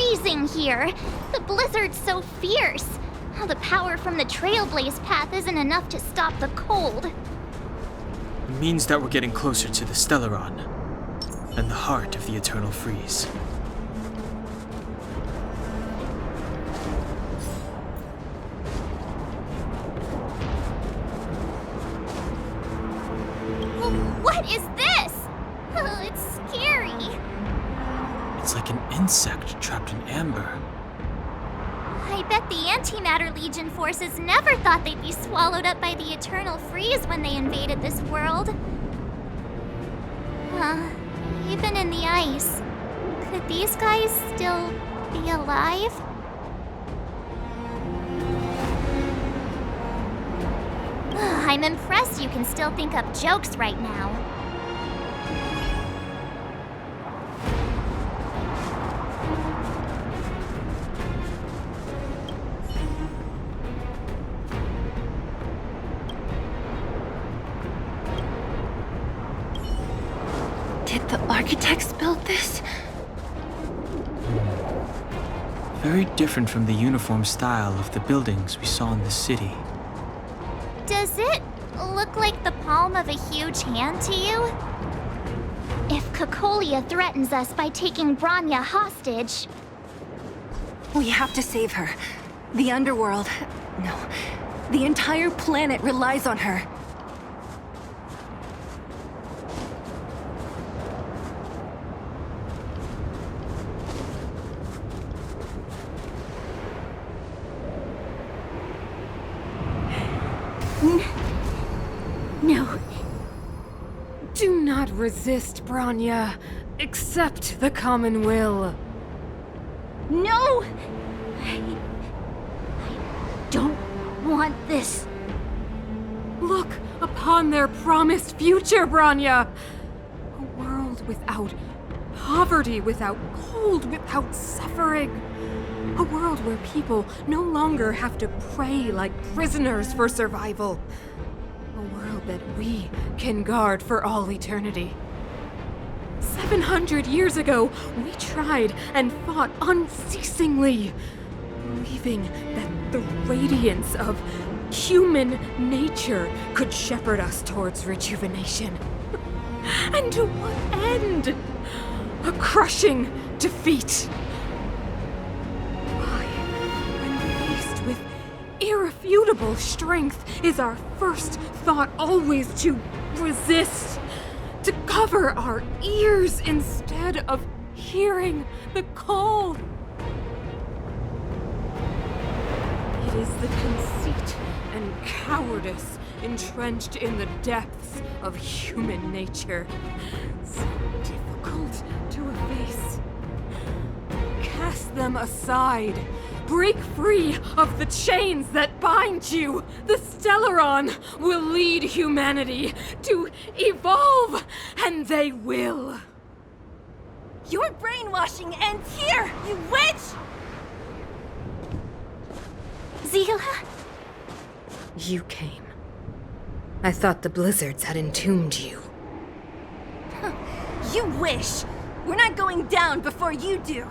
freezing here. The blizzard's so fierce. The power from the Trailblaze path isn't enough to stop the cold. It means that we're getting closer to the Stellaron, and the heart of the Eternal Freeze. What is this? It's scary. It's like an insect trapped in amber. I bet the Antimatter Legion forces never thought they'd be swallowed up by the Eternal Freeze when they invaded this world. Even in the ice, could these guys still be alive? I'm impressed you can still think up jokes right now. Did the architects build this? Very different from the uniform style of the buildings we saw in the city. Does it look like the palm of a huge hand to you? If Cocolia threatens us by taking Bronya hostage... We have to save her. The underworld... No. The entire planet relies on her. No. Do not resist, Bronya. Accept the common will. No! I don't want this. Look upon their promised future, Bronya! A world without poverty, without cold, without suffering. A world where people no longer have to pray like prisoners for survival. A world that we can guard for all eternity. 700 years ago, we tried and fought unceasingly, believing that the radiance of human nature could shepherd us towards rejuvenation. And to what end? A crushing defeat. Why, when faced with irrefutable strength, is our first thought always to resist? To cover our ears instead of hearing the call? It is the conceit and cowardice entrenched in the depths of human nature, so difficult to efface. Cast them aside. Break free of the chains that bind you. The Stellaron will lead humanity to evolve, and they will. Your brainwashing ends here, you witch! Seele? You came. I thought the blizzards had entombed you. You wish! We're not going down before you do.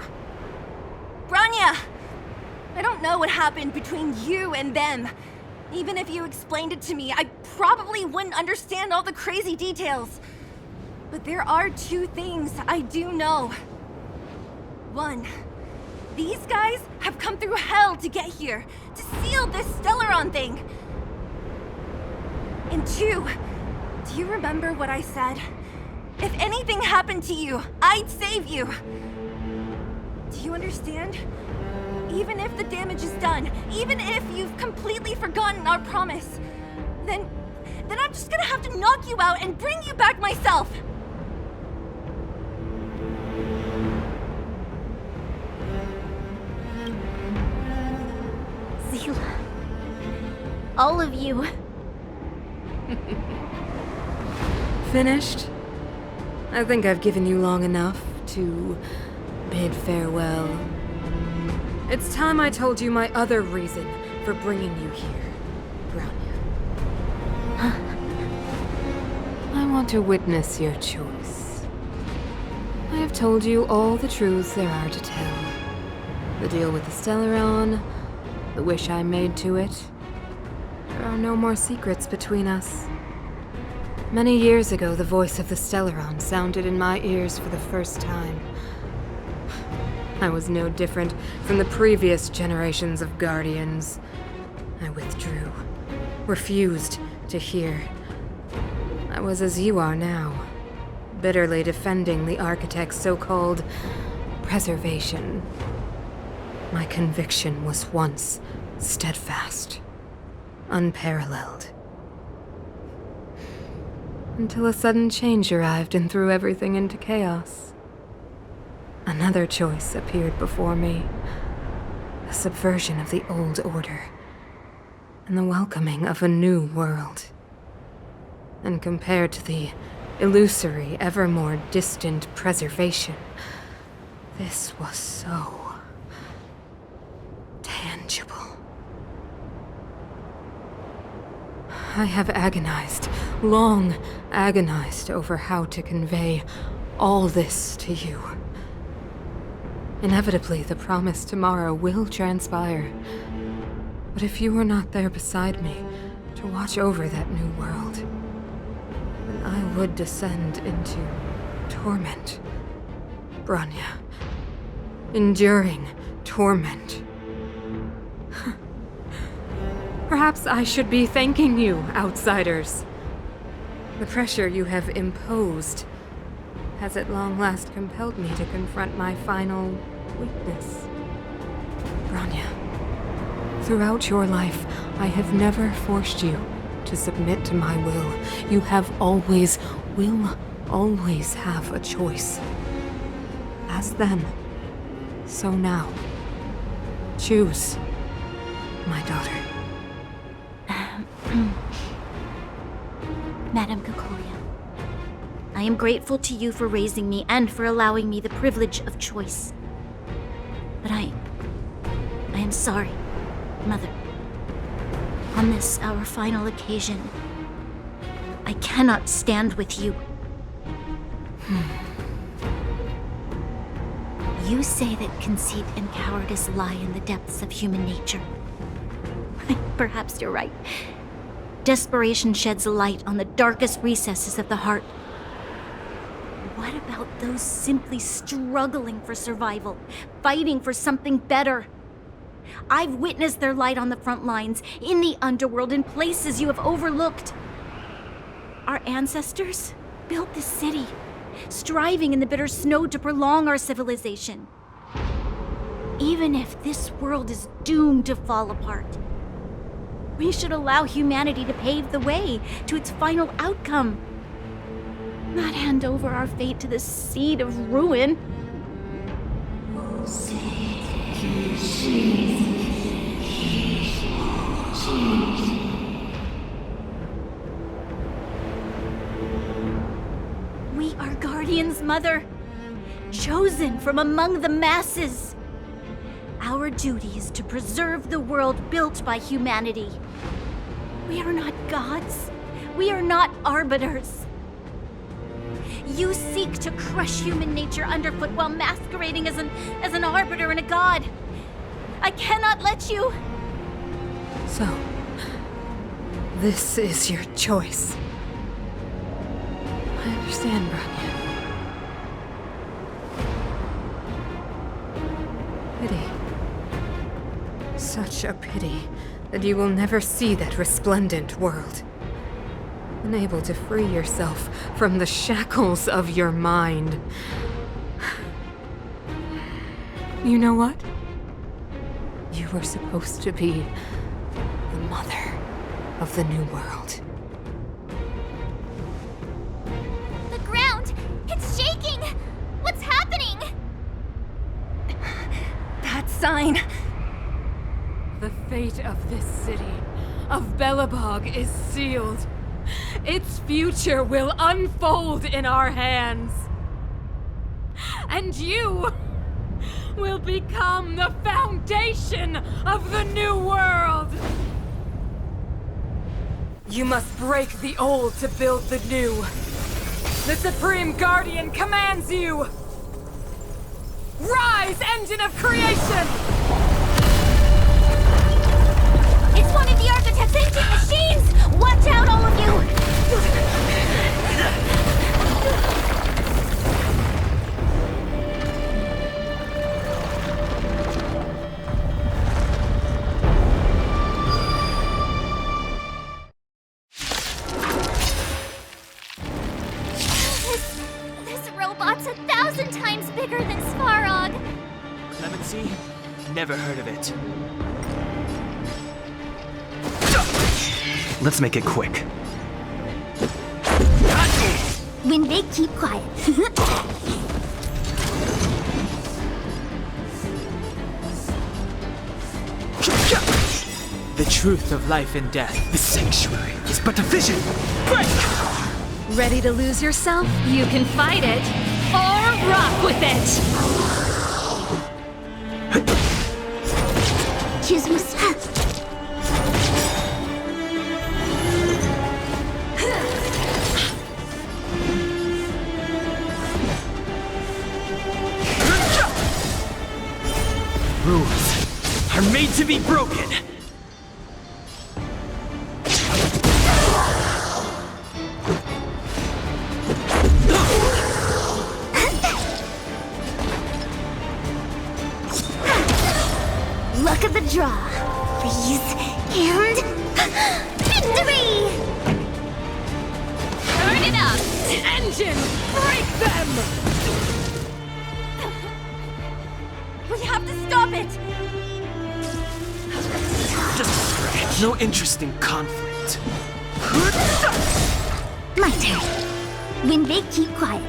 Bronya! I don't know what happened between you and them. Even if you explained it to me, I probably wouldn't understand all the crazy details. But there are two things I do know. One, these guys have come through hell to get here, to seal this Stellaron thing. And two, do you remember what I said? If anything happened to you, I'd save you. Do you understand? Even if the damage is done, even if you've completely forgotten our promise, then I'm just gonna have to knock you out and bring you back myself. Seele. All of you. Finished? I think I've given you long enough to bid farewell. It's time I told you my other reason for bringing you here, Bronya. I want to witness your choice. I have told you all the truths there are to tell. The deal with the Stellaron, the wish I made to it. There are no more secrets between us. Many years ago, the voice of the Stellaron sounded in my ears for the first time. I was no different from the previous generations of Guardians. I withdrew, refused to hear. I was as you are now, bitterly defending the Architect's so-called preservation. My conviction was once steadfast, unparalleled. Until a sudden change arrived and threw everything into chaos. Another choice appeared before me. The subversion of the old order, and the welcoming of a new world. And compared to the illusory, ever more distant preservation, this was so tangible. I have agonized, long agonized over how to convey all this to you. Inevitably, the promised tomorrow will transpire. But if you were not there beside me to watch over that new world, then I would descend into torment. Bronya. Enduring torment. Perhaps I should be thanking you, outsiders. The pressure you have imposed has at long last compelled me to confront my final weakness. Bronya, throughout your life, I have never forced you to submit to my will. You have always, will always have a choice. As then, so now. Choose, my daughter. Madame Cocolia, I am grateful to you for raising me and for allowing me the privilege of choice. But I am sorry, Mother. On this, our final occasion, I cannot stand with you. You say that conceit and cowardice lie in the depths of human nature. Perhaps you're right. Desperation sheds a light on the darkest recesses of the heart. What about those simply struggling for survival, fighting for something better? I've witnessed their light on the front lines, in the underworld, in places you have overlooked. Our ancestors built this city, striving in the bitter snow to prolong our civilization. Even if this world is doomed to fall apart, we should allow humanity to pave the way to its final outcome. Not hand over our fate to the seed of ruin. We are guardians, Mother, chosen from among the masses. Our duty is to preserve the world built by humanity. We are not gods. We are not arbiters. You seek to crush human nature underfoot while masquerading as an arbiter and a god. I cannot let you. So, this is your choice. I understand, Bronya. Pity. Such a pity that you will never see that resplendent world. Unable to free yourself from the shackles of your mind. You know what? You were supposed to be the mother of the new world. The ground! It's shaking! What's happening? That sign. The fate of this city, of Belobog, is sealed. Its future will unfold in our hands. And you will become the foundation of the new world. You must break the old to build the new. The Supreme Guardian commands you! Rise, engine of creation! Never heard of it. Let's make it quick. When they keep quiet. The truth of life and death. The sanctuary is but a vision. Break! Ready to lose yourself? You can fight it, or rock with it! Choose me. Rules are made to be broken. Luck of the draw. Please. And... victory! Turn it up! Engine! Break them! We have to stop it! Just a scratch. No interest in conflict. My turn. When they keep quiet.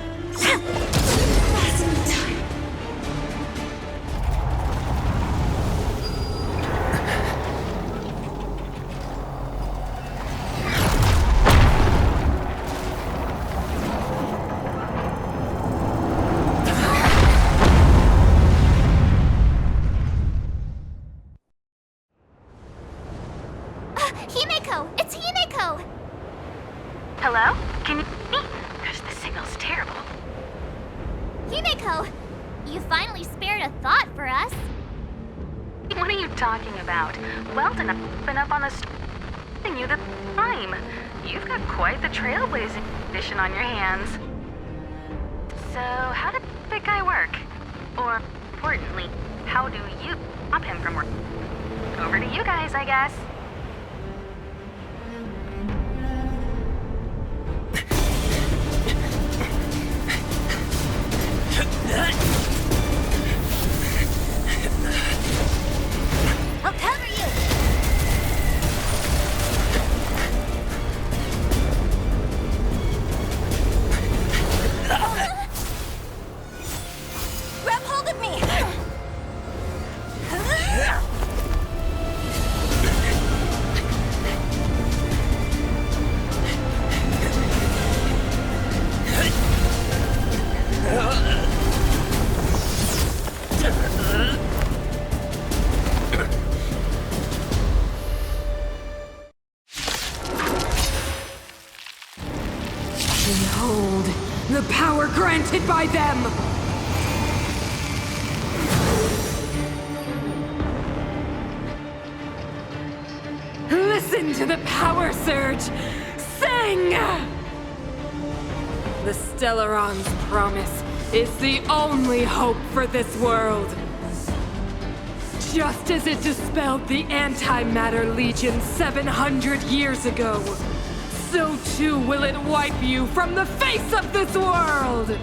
Himeko! It's Himeko! Hello? Can you hear me? Gosh, the signal's terrible. Himeko! You finally spared a thought for us. What are you talking about? Weldon, I've been up on the and you the time. You've got quite the trailblazing edition on your hands. So, how did that guy work? Or, importantly, how do you stop him from working? Over to you guys, I guess. I'll cover you! Grab hold of me! Behold, the power granted by them! Listen to the power surge! Sing! The Stellaron's promise is the only hope for this world. Just as it dispelled the Antimatter Legion 700 years ago, so too will it wipe you from the face of this world!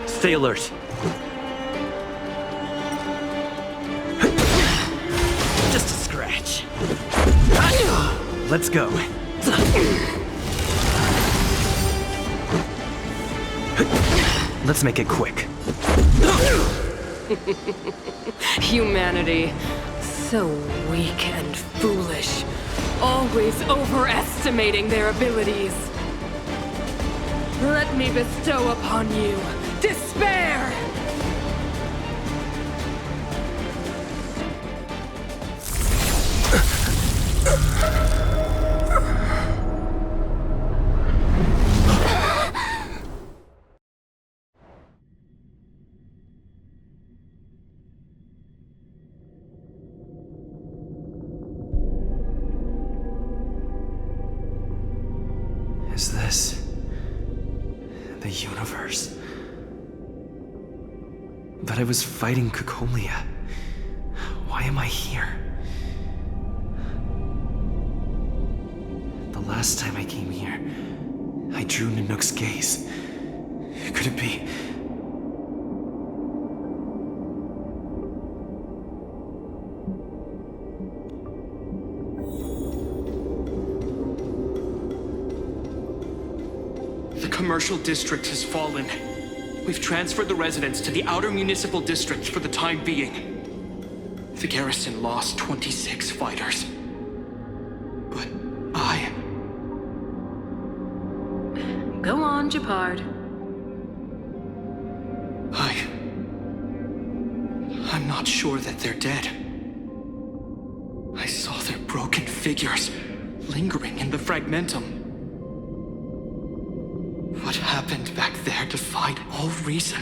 Stay alert. Just a scratch. Let's go. Let's make it quick. Humanity, so weak and foolish, always overestimating their abilities. Let me bestow upon you despair! Is this the universe? But I was fighting Cocolia. Why am I here? The last time I came here, I drew Nanook's gaze. Could it be? commercial district has fallen. We've transferred the residents to the outer municipal district for the time being. The garrison lost 26 fighters. But Go on, Japard. I'm not sure that they're dead. I saw their broken figures lingering in the fragmentum. What happened back there defied all reason.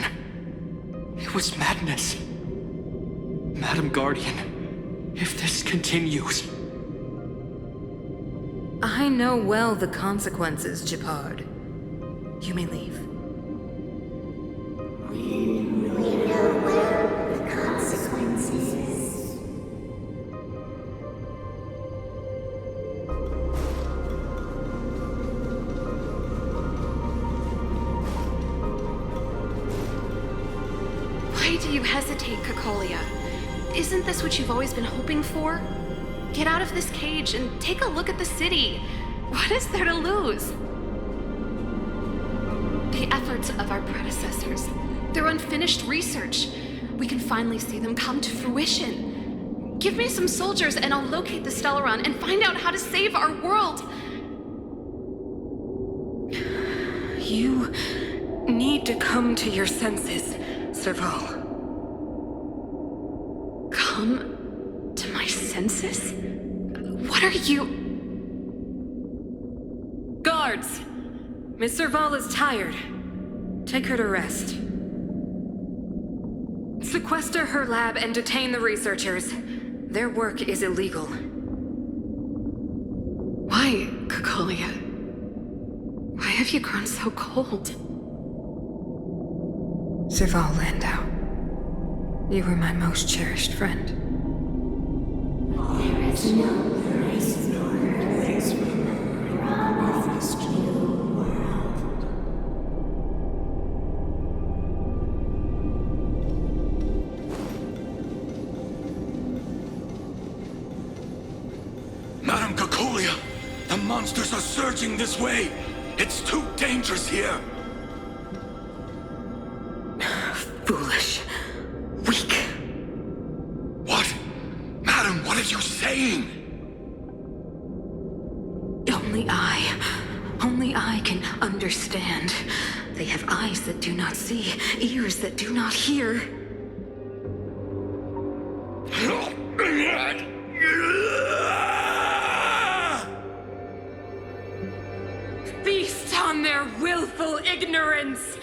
It was madness. Madam Guardian, if this continues... I know well the consequences, Japard. You may leave. Why do you hesitate, Cocolia? Isn't this what you've always been hoping for? Get out of this cage and take a look at the city. What is there to lose? The efforts of our predecessors, their unfinished research. We can finally see them come to fruition. Give me some soldiers and I'll locate the Stellaron and find out how to save our world. You need to come to your senses, Serval. Come to my senses? What are you... Guards! Miss Serval is tired. Take her to rest. Sequester her lab and detain the researchers. Their work is illegal. Why, Cocolia? Why have you grown so cold? Serval Landau, you were my most cherished friend. There is no place nor place for this new world. Madam Cocolia, the monsters are surging this way. It's too dangerous here. Foolish. Weak. What? Madam, what are you saying? Only I can understand. They have eyes that do not see, ears that do not hear. Feast on their willful ignorance!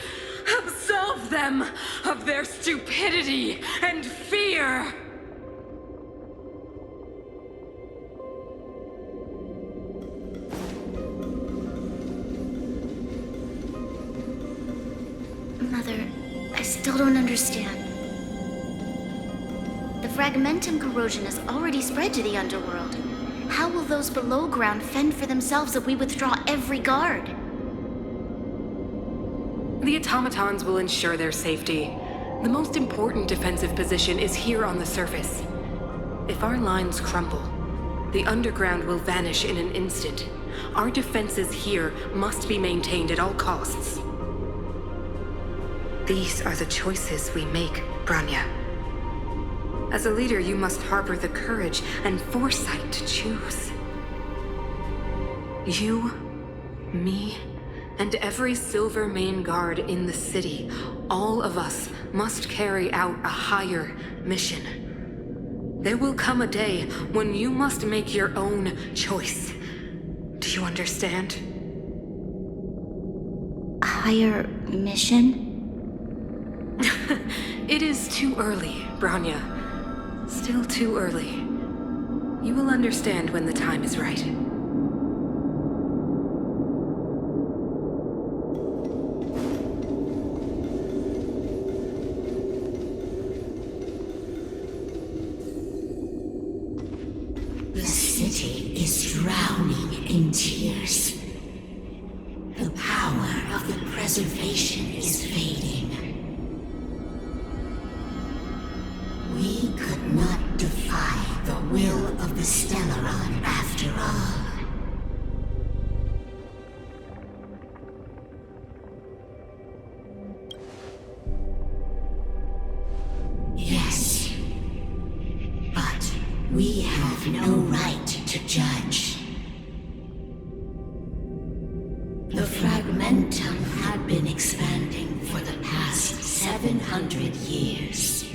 Absolve them of their stupidity and fear! Mother, I still don't understand. The fragmentum corrosion has already spread to the underworld. How will those below ground fend for themselves if we withdraw every guard? The automatons will ensure their safety. The most important defensive position is here on the surface. If our lines crumble, the underground will vanish in an instant. Our defenses here must be maintained at all costs. These are the choices we make, Branya. As a leader, you must harbor the courage and foresight to choose. You, me, and every Silver Main Guard in the city, all of us must carry out a higher mission. There will come a day when you must make your own choice. Do you understand? A higher mission? It is too early, Branya. Still too early. You will understand when the time is right. The city is drowning in tears. The power of the preservation is fading. We could not defy the will of the Stellaron after all. We have no right to judge. The fragmentum had been expanding for the past 700 years.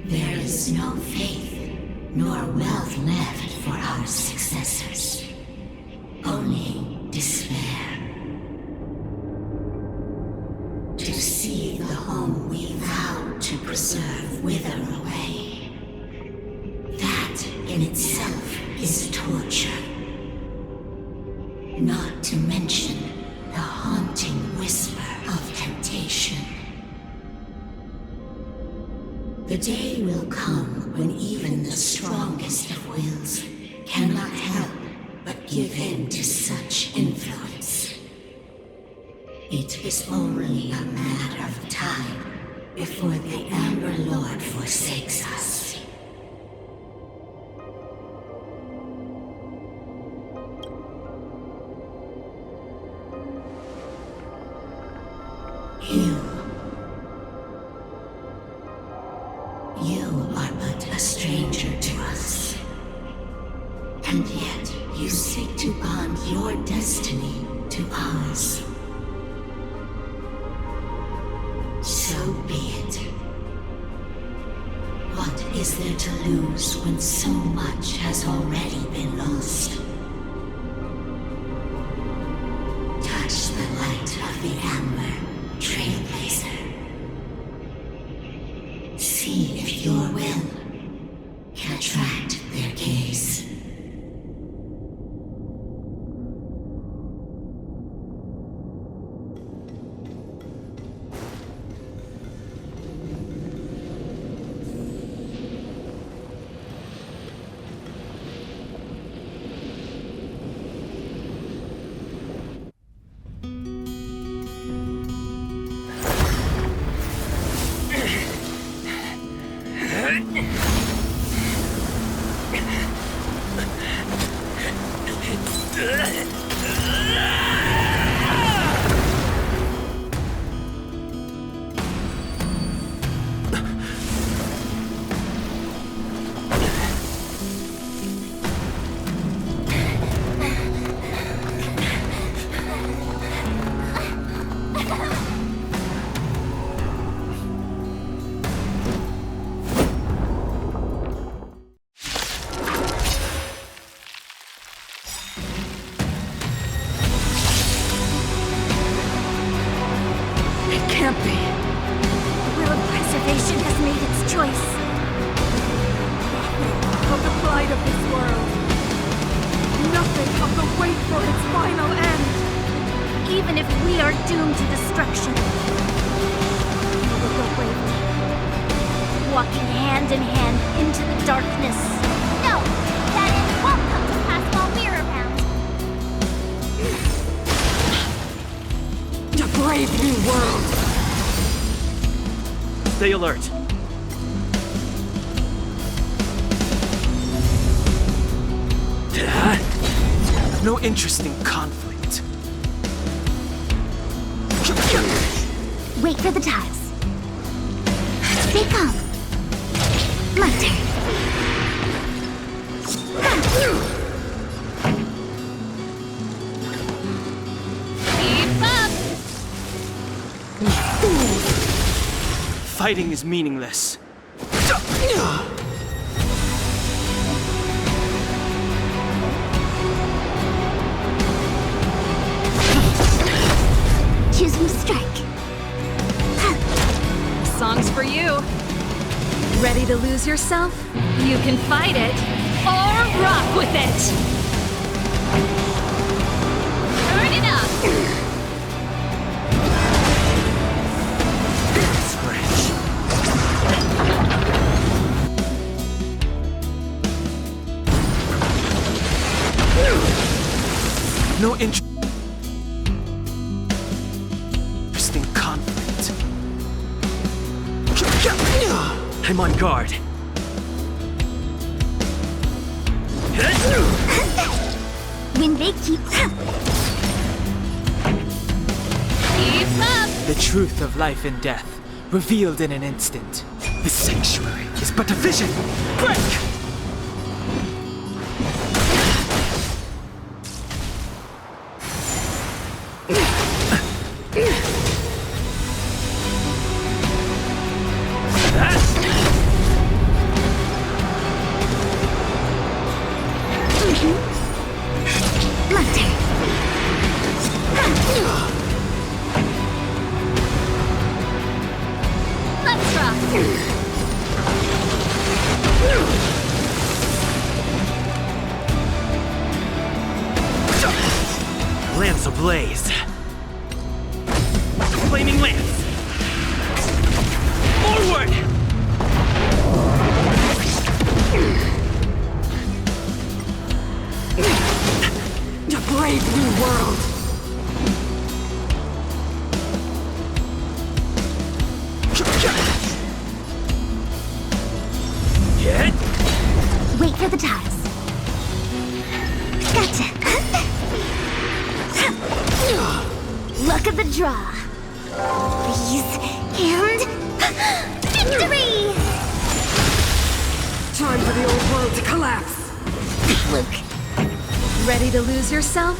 There is no faith nor wealth left for our successors. Only despair. To see the home we vowed to preserve wither away. That in itself is torture. Not to mention the haunting whisper of temptation. The day will come when even the strongest of wills cannot help but give in to such influence. It is only a matter of time before the Amber Lord forsakes us. You are but a stranger to us. And yet you seek to bond your destiny to ours. So be it. What is there to lose when so much has already been lost? Touch the light of the Amber, Trailblazer. See if your will can attract their gaze. Even if we are doomed to destruction, we will go bravely, walking hand in hand into the darkness. No, that end won't come to pass while we're around. A brave new world! Stay alert. No interest in conflict. Wait for the tiles. Stay calm. My turn. Keep up! Fighting is meaningless. Choose me strike. Song's for you. Ready to lose yourself? You can fight it, or rock with it! Turn it up! No interest in conflict. I'm on guard. When they keep Keep up! The truth of life and death revealed in an instant. The sanctuary is but a vision. Break! Let's rock! Lance ablaze. Flaming lance. Forward! A brave new world! Wait for the tiles. Gotcha. Luck of the draw. Freeze and victory! Time for the old world to collapse! Luke, Ready to lose yourself?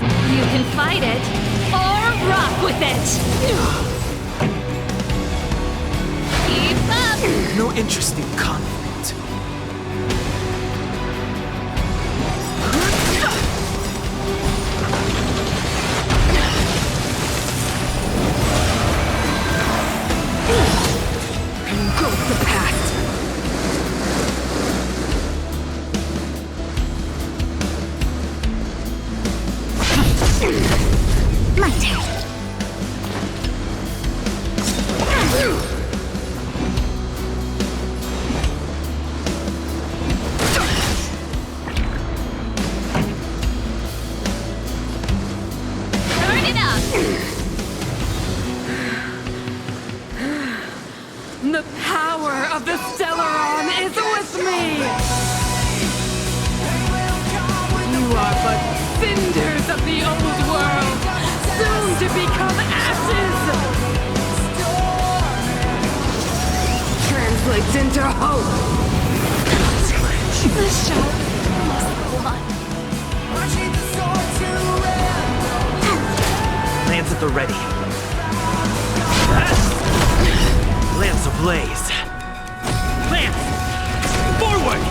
you can fight it or rock with it. Keep up. No interest in conflict. Engulf the past! My turn. Turn it up. The power of the Stellaron is with me! You are but cinders of the old world, soon to become ashes! Translates into hope! The show must go on. Lance at the ready. Lance ablaze. Lance! Forward!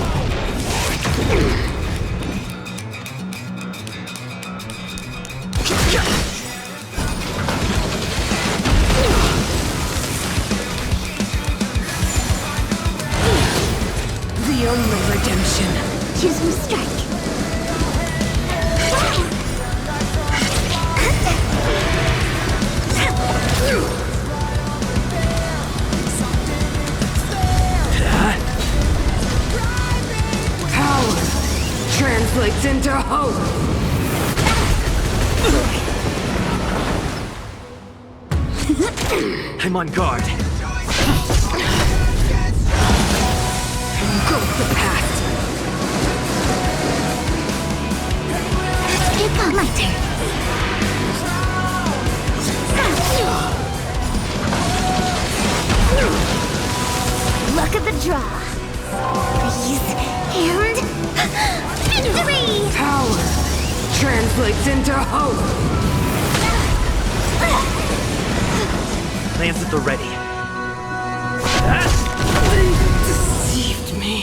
The only redemption. Choose me strike. Power translates into hope! I'm on guard. Engulf the past! It's on my turn. Luck of the draw. Freeze and victory! Power translates into hope! Lance at the ready. They deceived me.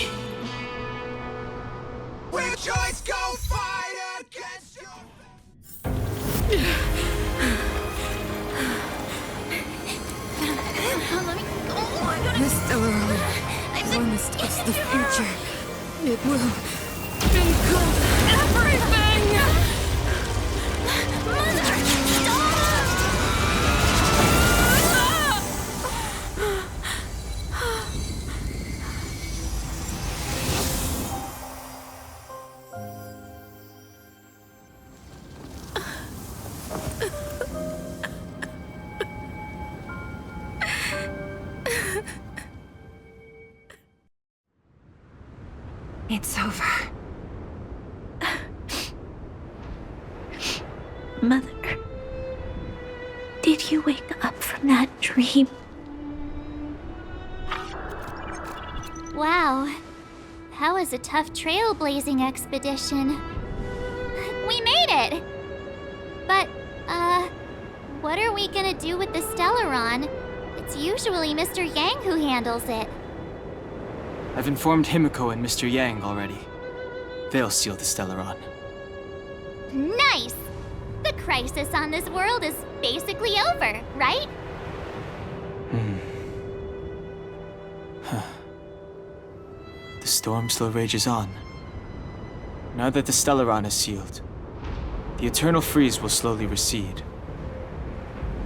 We'll just go fight against your... The Stellaron promised us the future. It will engulf everything! It's over. Mother, do That dream. Wow. That was a tough trailblazing expedition. We made it! But, what are we gonna do with the Stellaron? It's usually Mr. Yang who handles it. I've informed Himiko and Mr. Yang already. They'll seal the Stellaron. Nice! The crisis on this world is basically over, right? The storm still rages on. Now that the Stellaron is sealed, the eternal freeze will slowly recede.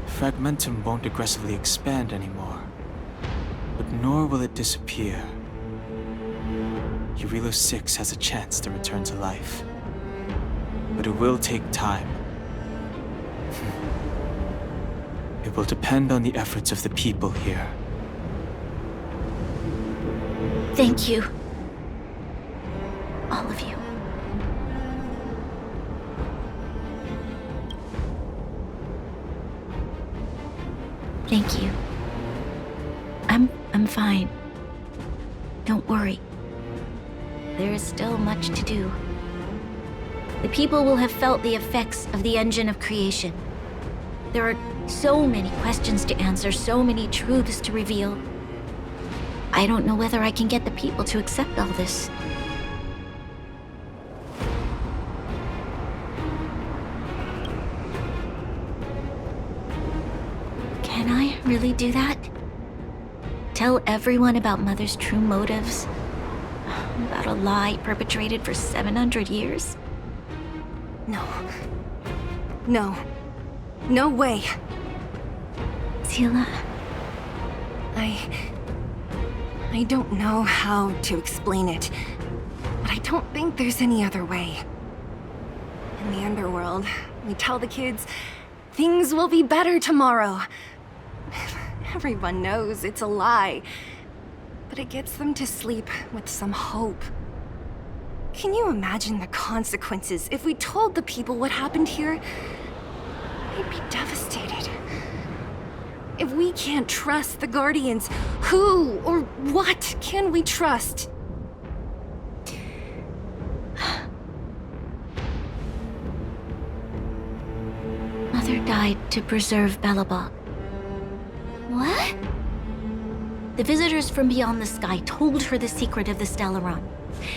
Fragmentum won't aggressively expand anymore, but nor will it disappear. Jarilo-VI has a chance to return to life, but it will take time. It will depend on the efforts of the people here. Thank you. All of you. Thank you. I'm fine. Don't worry. There is still much to do. The people will have felt the effects of the engine of creation. There are so many questions to answer, so many truths to reveal. I don't know whether I can get the people to accept all this. Can I really do that? Tell everyone about Mother's true motives? About a lie perpetrated for 700 years? No. No. No way. Seele, I don't know how to explain it, but I don't think there's any other way. In the underworld, we tell the kids, things will be better tomorrow. Everyone knows it's a lie, but it gets them to sleep with some hope. Can you imagine the consequences if we told the people what happened here? They'd be devastated. If we can't trust the Guardians, who or what can we trust? Mother died to preserve Belobog. What? The visitors from beyond the sky told her the secret of the Stellaron.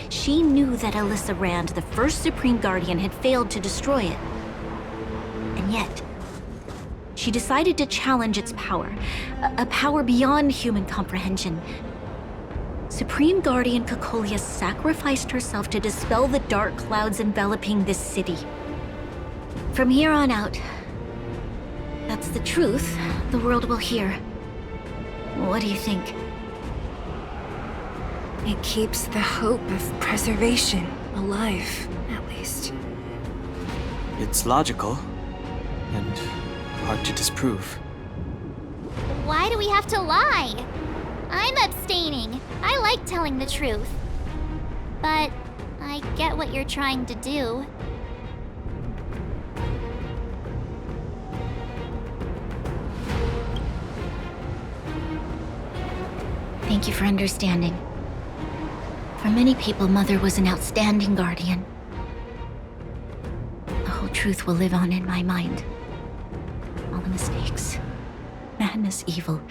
She knew that Alyssa Rand, the first Supreme Guardian, had failed to destroy it. And yet, she decided to challenge its power, a power beyond human comprehension. Supreme Guardian Cocolia sacrificed herself to dispel the dark clouds enveloping this city. From here on out, that's the truth the world will hear. What do you think? It keeps the hope of preservation alive, at least. It's logical, and hard to disprove. Why do we have to lie? I'm abstaining. I like telling the truth. But I get what you're trying to do. Thank you for understanding. For many people, Mother was an outstanding guardian. The whole truth will live on in my mind. All the mistakes, madness, evil,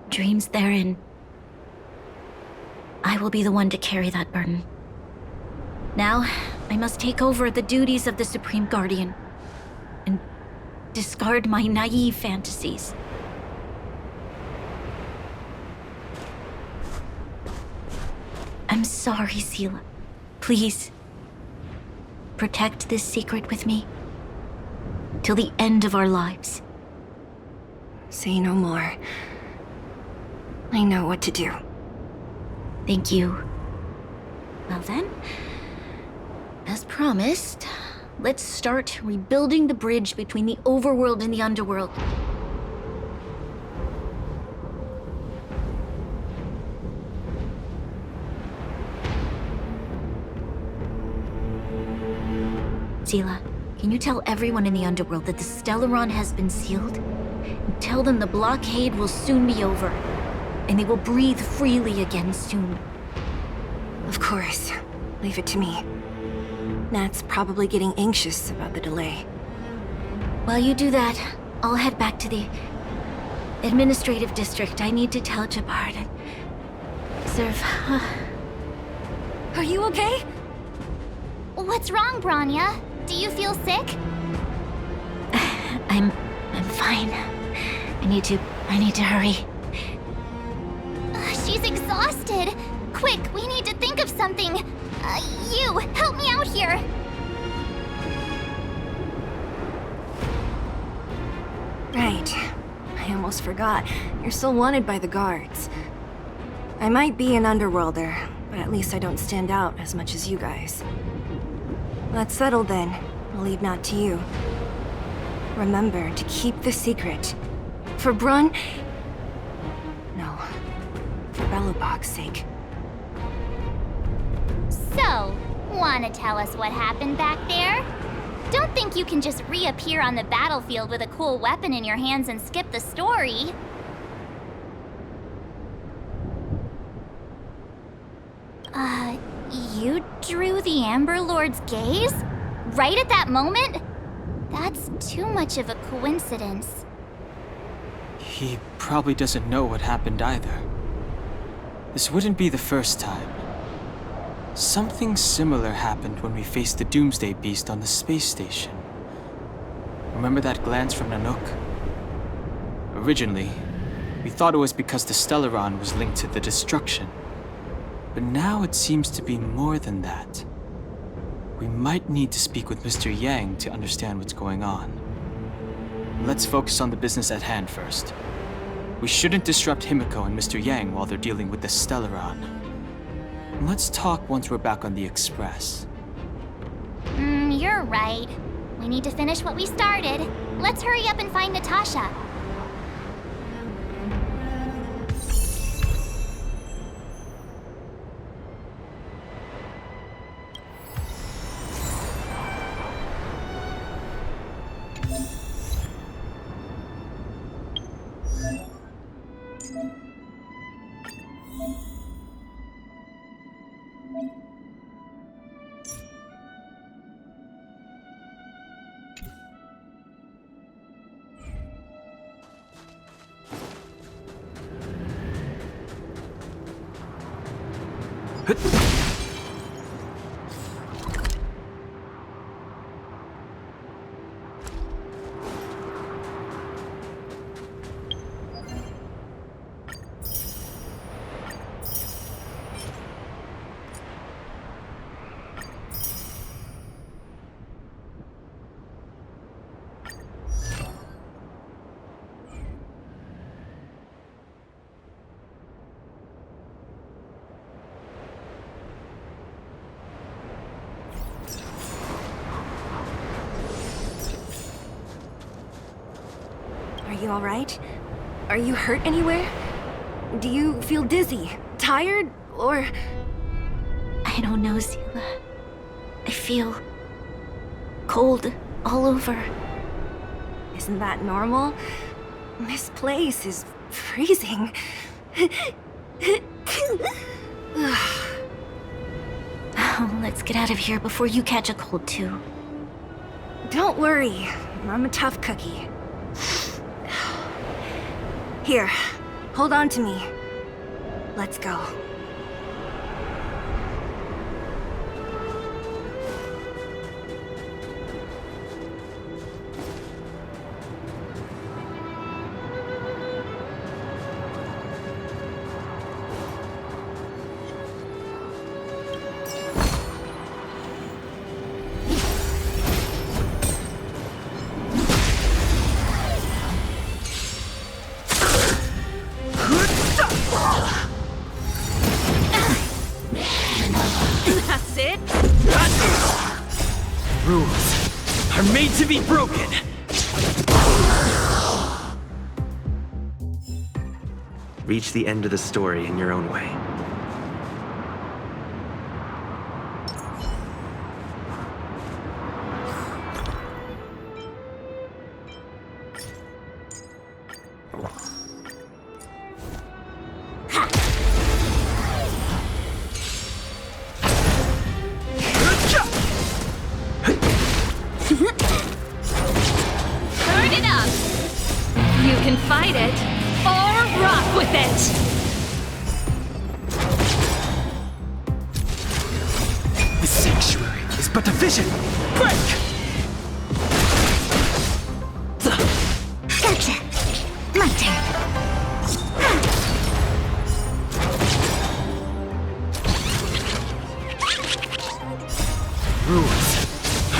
dreams therein. I will be the one to carry that burden. Now, I must take over the duties of the Supreme Guardian and discard my naive fantasies. I'm sorry, Seele. Please, protect this secret with me till the end of our lives. Say no more. I know what to do. Thank you. Well then, as promised, let's start rebuilding the bridge between the overworld and the underworld. Seele, can you tell everyone in the underworld that the Stellaron has been sealed? and tell them the blockade will soon be over, and they will breathe freely again soon. Of course. Leave it to me. Nat's probably getting anxious about the delay. While you do that, I'll head back to the administrative district. I need to tell Jabbar and serve. Are you okay? What's wrong, Branya? Do you feel sick? I'm fine. I need to hurry. She's exhausted. Quick, we need to think of something. You, help me out here. Right. I almost forgot. You're still wanted by the guards. I might be an underworlder, but at least I don't stand out as much as you guys. That's settled then. I'll leave Nat to you. Remember to keep the secret. For Brun... No. For Belobog's sake. So, wanna tell us what happened back there? Don't think you can just reappear on the battlefield with a cool weapon in your hands and skip the story. You drew the Amber Lord's gaze? Right at that moment? That's too much of a coincidence. He probably doesn't know what happened either. This wouldn't be the first time. Something similar happened when we faced the Doomsday Beast on the space station. Remember that glance from Nanook? Originally, we thought it was because the Stellaron was linked to the destruction. But now it seems to be more than that. We might need to speak with Mr. Yang to understand what's going on. Let's focus on the business at hand first. We shouldn't disrupt Himiko and Mr. Yang while they're dealing with the Stellaron. Let's talk once we're back on the Express. You're right. We need to finish what we started. Let's hurry up and find Natasha. Are you alright? Are you hurt anywhere? Do you feel dizzy, tired, or... I don't know, Zila. I feel cold all over. Isn't that normal? This place is freezing. Oh, let's get out of here before you catch a cold too. Don't worry, I'm a tough cookie. Here, hold on to me. Let's go. That's it? Rules are made to be broken. Reach the end of the story in your own way. can fight it, or rock with it! The sanctuary is but a vision! Break! Gotcha! My turn. Rules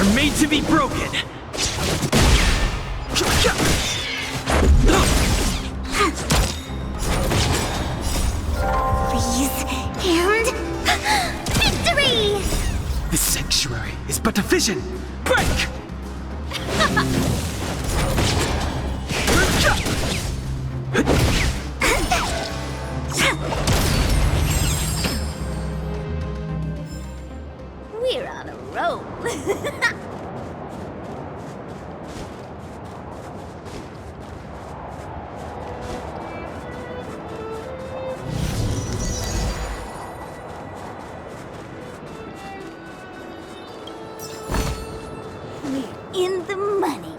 are made to be broken! Please, and... victory! The sanctuary is but a vision! Break! We're on a roll. We're in the money.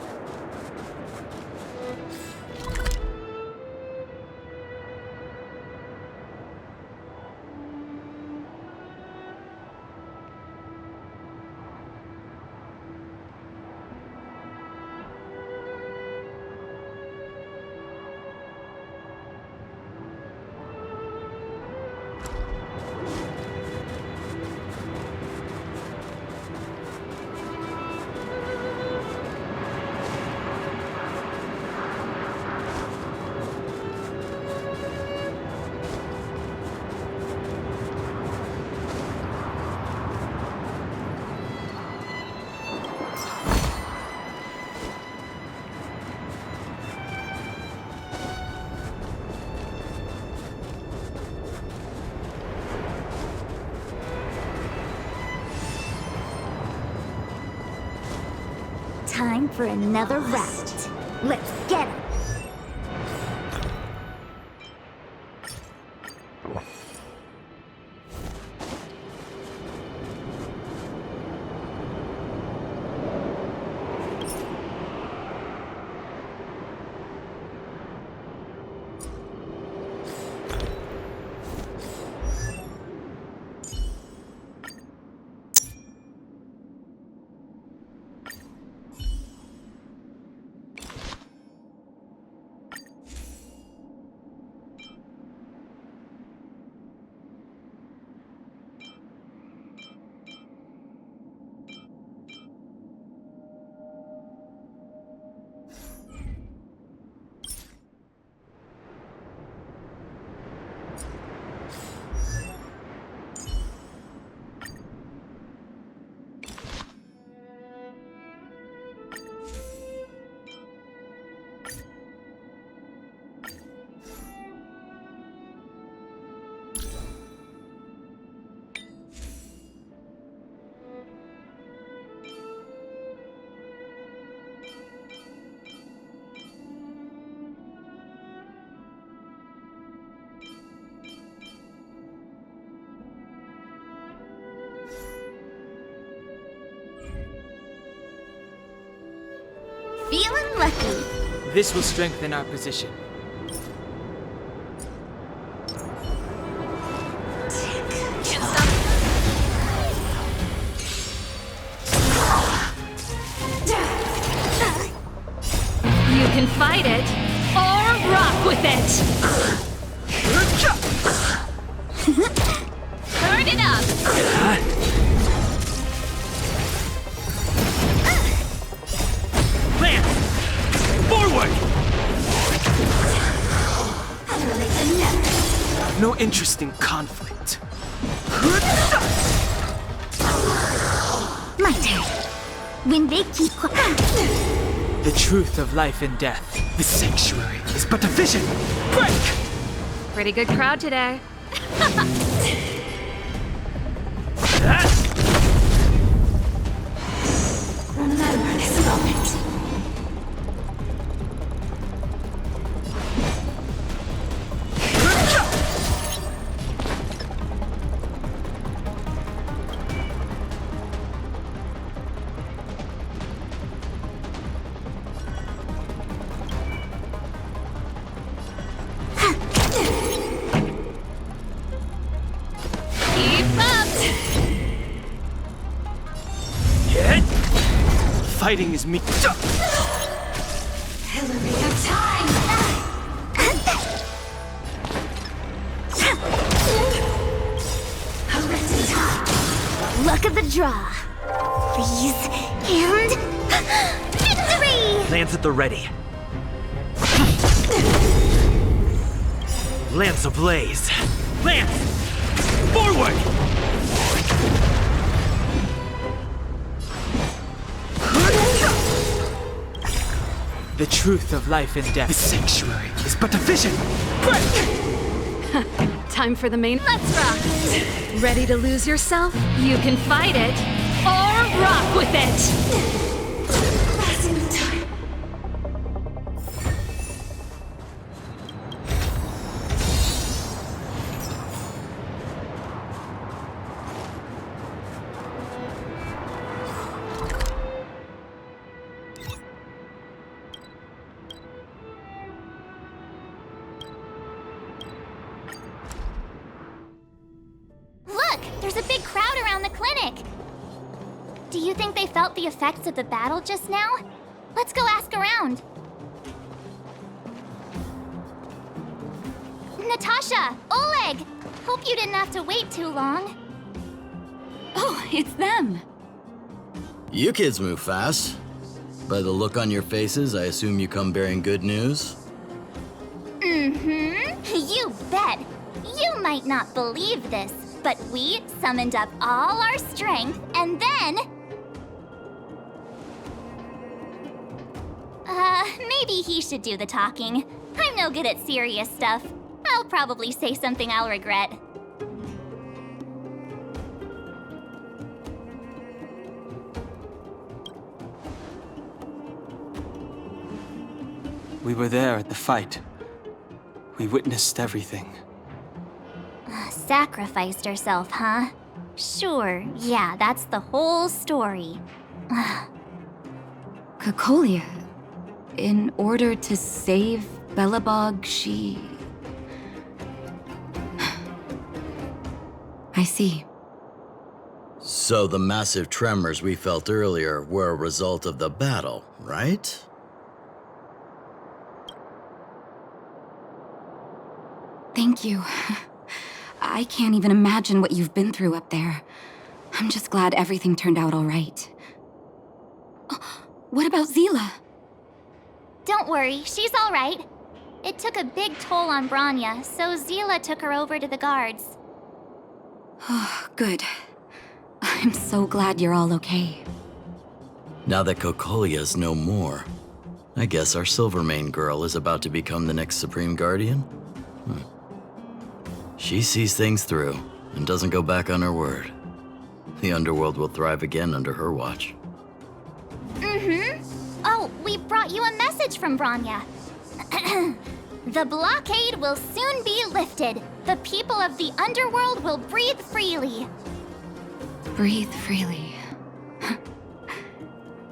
Time for another round. Let's get it. Feeling lucky. This will strengthen our position. You can fight it, or rock with it! Turn it up! Forward! No interest in conflict. My turn. When they keep quiet. The truth of life and death. The sanctuary is but a vision. Break! Pretty good crowd today. Remember this moment. Fighting is me. Elevator time! Luck of the draw. Freeze and victory! Lance at the ready. Lance ablaze. Lance! Forward! The truth of life and death. The sanctuary is but a vision. Time for the main. Let's rock! Ready to lose yourself? You can fight it, or rock with it! Passing time. Look, there's a big crowd around the clinic. Do you think they felt the effects of the battle just now? Let's go ask around. Natasha! Oleg! Hope you didn't have to wait too long. Oh, it's them. You kids move fast. By the look on your faces, I assume you come bearing good news? Mm-hmm. You bet. You might not believe this, but we summoned up all our strength and then... maybe he should do the talking. I'm no good at serious stuff. I'll probably say something I'll regret. We were there at the fight. We witnessed everything. Sacrificed herself, huh? Sure, yeah, that's the whole story. Cocolia. In order to save Belobog, she... I see. So the massive tremors we felt earlier were a result of the battle, right? Thank you. I can't even imagine what you've been through up there. I'm just glad everything turned out all right. Oh, what about Zila? Don't worry, she's all right. It took a big toll on Branya, so Zila took her over to the guards. Oh, good. I'm so glad you're all okay. Now that Cocolia's no more, I guess our Silvermane girl is about to become the next Supreme Guardian? She sees things through and doesn't go back on her word. The underworld will thrive again under her watch. Mm-hmm. Oh, we brought you a message from Branya. The blockade will soon be lifted. The people of the underworld will breathe freely. Breathe freely.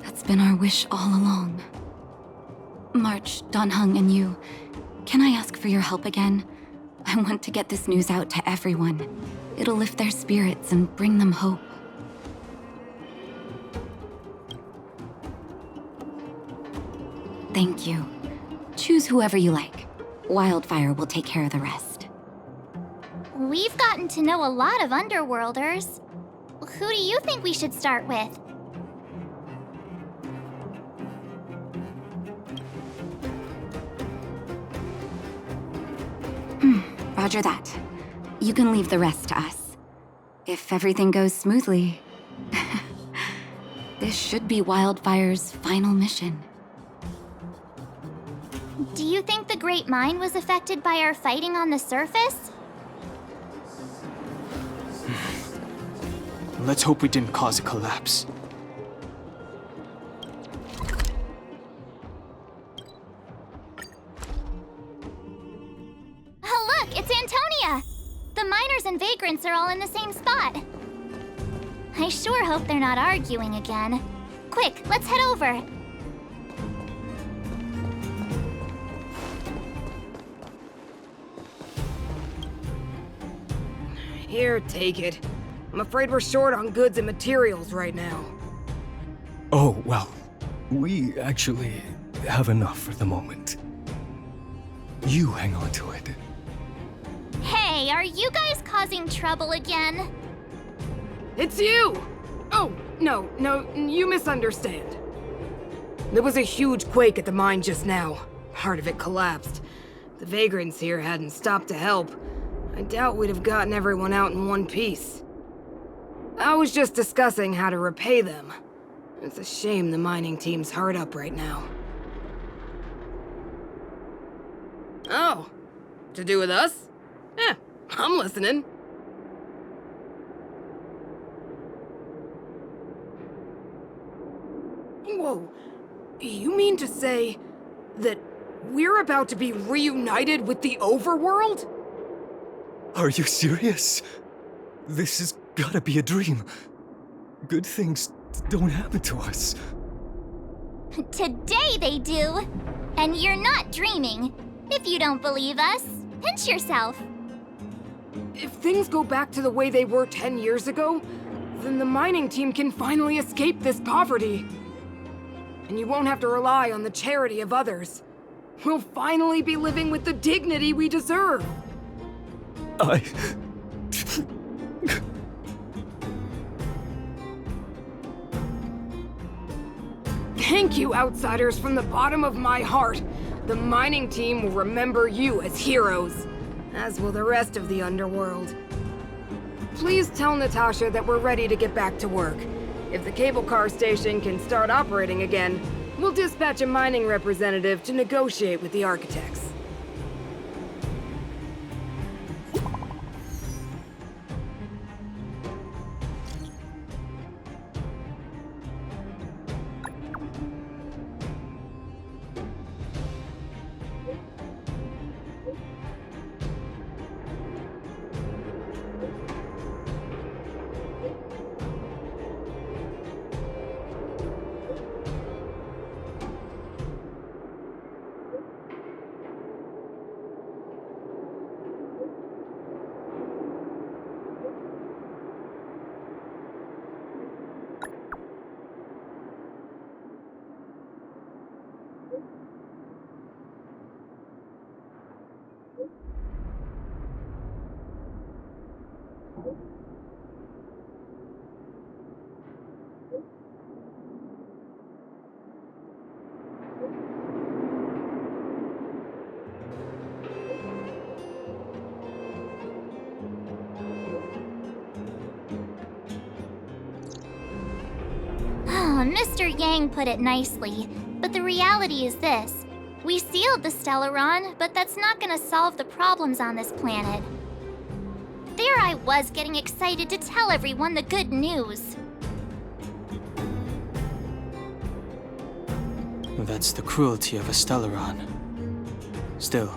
That's been our wish all along. March, Donhung, and you, can I ask for your help again? I want to get this news out to everyone. It'll lift their spirits and bring them hope. Thank you. Choose whoever you like. Wildfire will take care of the rest. We've gotten to know a lot of Underworlders. Who do you think we should start with? Roger that. You can leave the rest to us. If everything goes smoothly, this should be Wildfire's final mission. Do you think the Great Mine was affected by our fighting on the surface? Let's hope we didn't cause a collapse. Oh, look, it's Antonia! The miners and vagrants are all in the same spot. I sure hope they're not arguing again. Quick, let's head over. Here, take it. I'm afraid we're short on goods and materials right now. Oh, well, We actually have enough for the moment. You hang on to it. Hey, are you guys causing trouble again? It's you! Oh, no, you misunderstand. There was a huge quake at the mine just now. Part of it collapsed. The vagrants here hadn't stopped to help. I doubt we'd have gotten everyone out in one piece. I was just discussing how to repay them. It's a shame the mining team's hard up right now. Oh, to do with us? I'm listening. Whoa, you mean to say that we're about to be reunited with the overworld? Are you serious? This has gotta be a dream. Good things don't happen to us. Today they do. And you're not dreaming. If you don't believe us, pinch yourself. If things go back to the way they were 10 years ago, then the mining team can finally escape this poverty. And you won't have to rely on the charity of others. We'll finally be living with the dignity we deserve. Thank you, outsiders, from the bottom of my heart. The mining team will remember you as heroes, as will the rest of the underworld. Please tell Natasha that we're ready to get back to work. If the cable car station can start operating again, we'll dispatch a mining representative to negotiate with the architects. Mr. Yang put it nicely, but the reality is this. We sealed the Stellaron, but that's not gonna solve the problems on this planet. There I was getting excited to tell everyone the good news. That's the cruelty of a Stellaron. Still,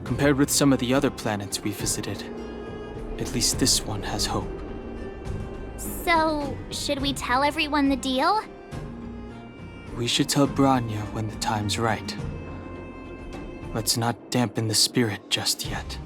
compared with some of the other planets we visited, at least this one has hope. So, should we tell everyone the deal? We should tell Branya when the time's right. Let's not dampen the spirit just yet.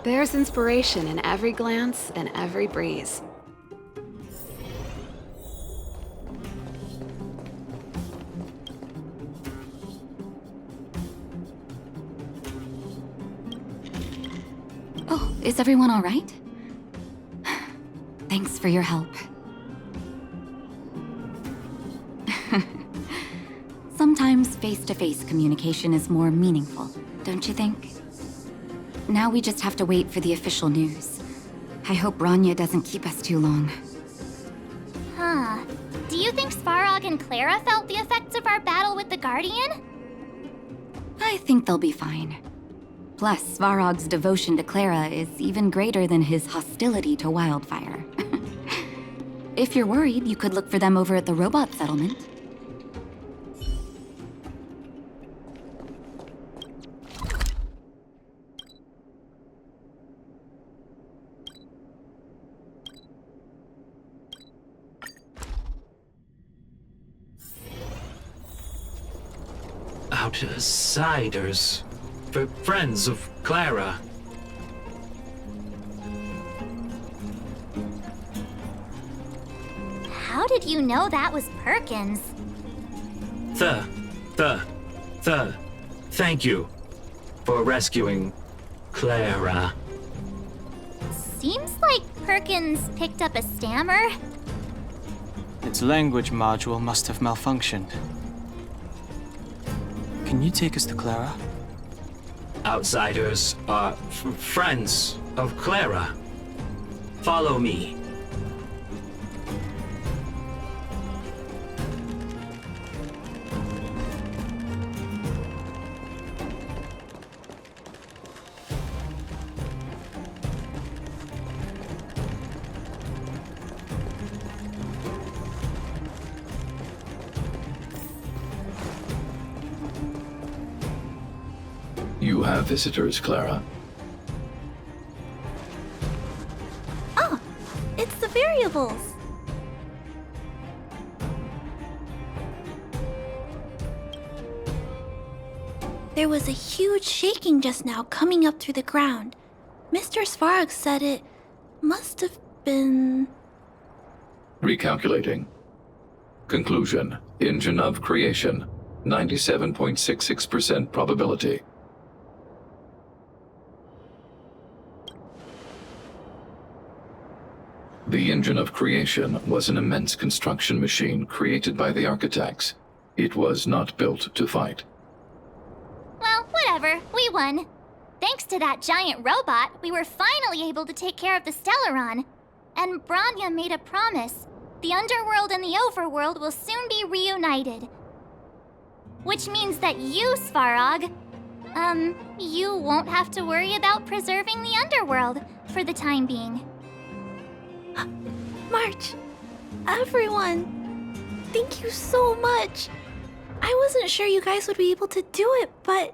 There's inspiration in every glance and every breeze. Oh, is everyone all right? Thanks for your help. Sometimes face-to-face communication is more meaningful, don't you think? Now we just have to wait for the official news. I hope Branya doesn't keep us too long. Huh. Do you think Svarog and Clara felt the effects of our battle with the Guardian? I think they'll be fine. Plus, Svarog's devotion to Clara is even greater than his hostility to Wildfire. If you're worried, you could look for them over at the robot settlement. Outsiders. Friends of Clara. How did you know that was Perkins? Thank you for rescuing Clara. Seems like Perkins picked up a stammer. Its language module must have malfunctioned. Can you take us to Clara? Outsiders are friends of Clara. Follow me. You have visitors, Clara. Oh, it's the variables. There was a huge shaking just now coming up through the ground. Mr. Svarog said it must have been... Recalculating. Conclusion. Engine of creation. 97.66% probability. The engine of creation was an immense construction machine created by the architects. It was not built to fight. Well, whatever. We won. Thanks to that giant robot, we were finally able to take care of the Stellaron. And Bronya made a promise. The underworld and the overworld will soon be reunited. Which means that you, Svarog, you won't have to worry about preserving the underworld for the time being. March, everyone, thank you so much. I wasn't sure you guys would be able to do it, but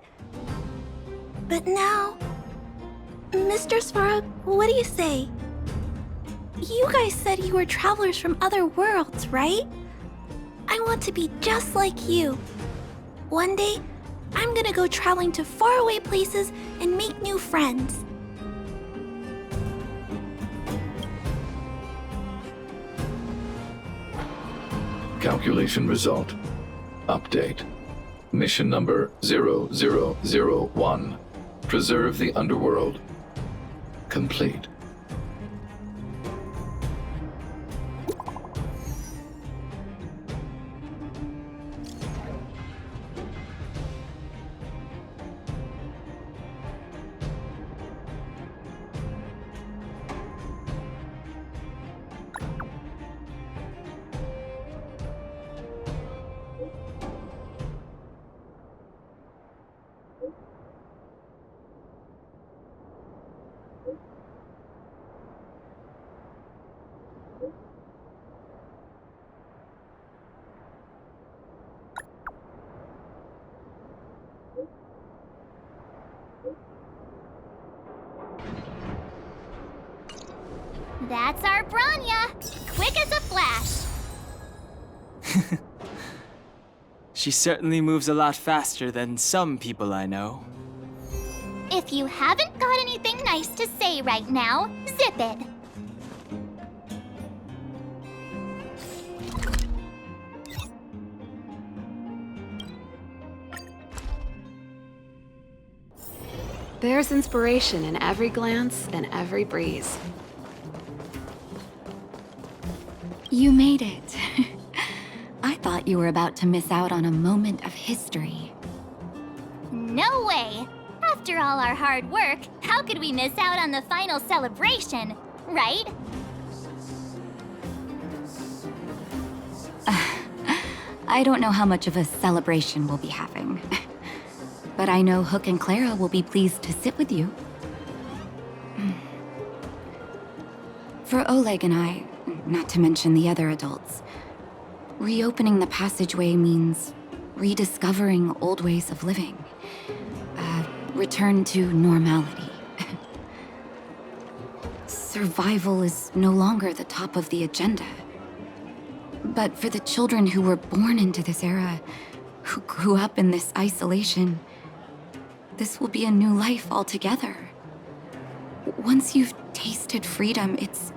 now... Mr. Svarog, what do you say? You guys said you were travelers from other worlds, right? I want to be just like you. One day, I'm gonna go traveling to faraway places and make new friends. Calculation result. Update. Mission number 0001. Preserve the underworld. Complete. That's our Bronya! Quick as a flash! She certainly moves a lot faster than some people I know. If you haven't got anything nice to say right now, zip it! There's inspiration in every glance and every breeze. You made it. I thought you were about to miss out on a moment of history. No way! After all our hard work, how could we miss out on the final celebration, right? I don't know how much of a celebration we'll be having. But I know Hook and Clara will be pleased to sit with you. For Oleg and I, not to mention the other adults, reopening the passageway means rediscovering old ways of living. Return to normality. Survival is no longer the top of the agenda. But for the children who were born into this era, who grew up in this isolation, this will be a new life altogether. Once you've tasted freedom, it's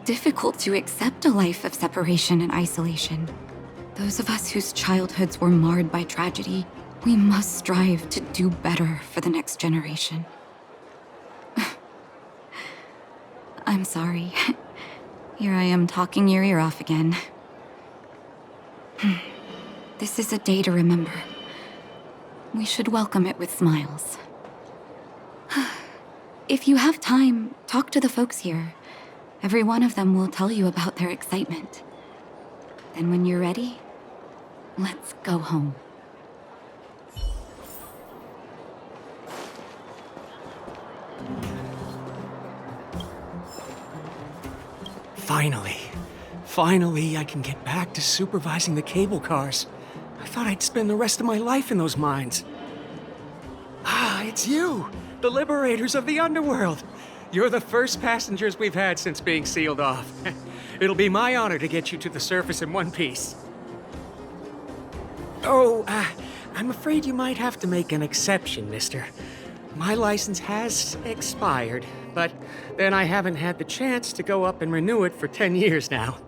difficult to accept a life of separation and isolation. Those of us whose childhoods were marred by tragedy, we must strive to do better for the next generation. I'm sorry. Here I am talking your ear off again. This is a day to remember. We should welcome it with smiles. If you have time, talk to the folks here. Every one of them will tell you about their excitement. Then when you're ready, let's go home. Finally, I can get back to supervising the cable cars. I thought I'd spend the rest of my life in those mines. Ah, it's you, the liberators of the underworld. You're the first passengers we've had since being sealed off. It'll be my honor to get you to the surface in one piece. Oh, I'm afraid you might have to make an exception, mister. My license has expired, but then I haven't had the chance to go up and renew it for 10 years now.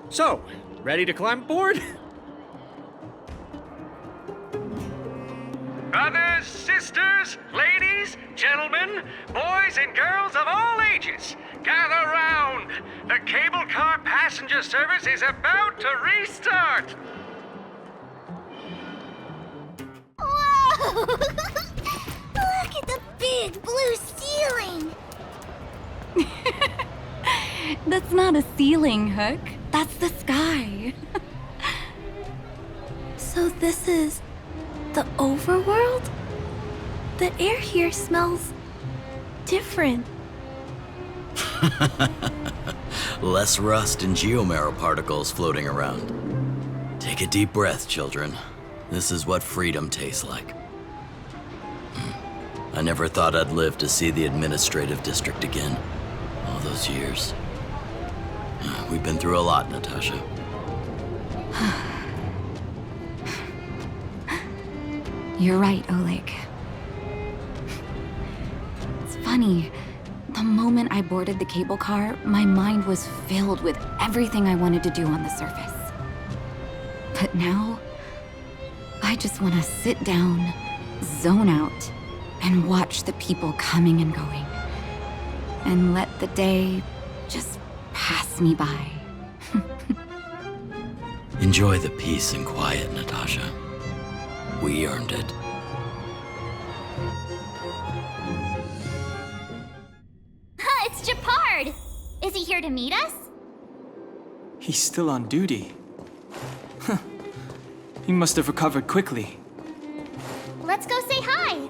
So, ready to climb aboard? Brothers, sisters, ladies, gentlemen, boys and girls of all ages, gather round. The cable car passenger service is about to restart. Whoa! Look at the big blue ceiling! That's not a ceiling, Hook. That's the sky. So this is the overworld? The air here smells different. Less rust and geomarrow particles floating around. Take a deep breath, children. This is what freedom tastes like. I never thought I'd live to see the administrative district again. All those years. We've been through a lot, Natasha. You're right, Oleg. It's funny. The moment I boarded the cable car, my mind was filled with everything I wanted to do on the surface. But now, I just want to sit down, zone out, and watch the people coming and going. And let the day just pass me by. Enjoy the peace and quiet, Natasha. We earned it. It's Japard! Is he here to meet us? He's still on duty. Huh. He must have recovered quickly. Let's go say hi!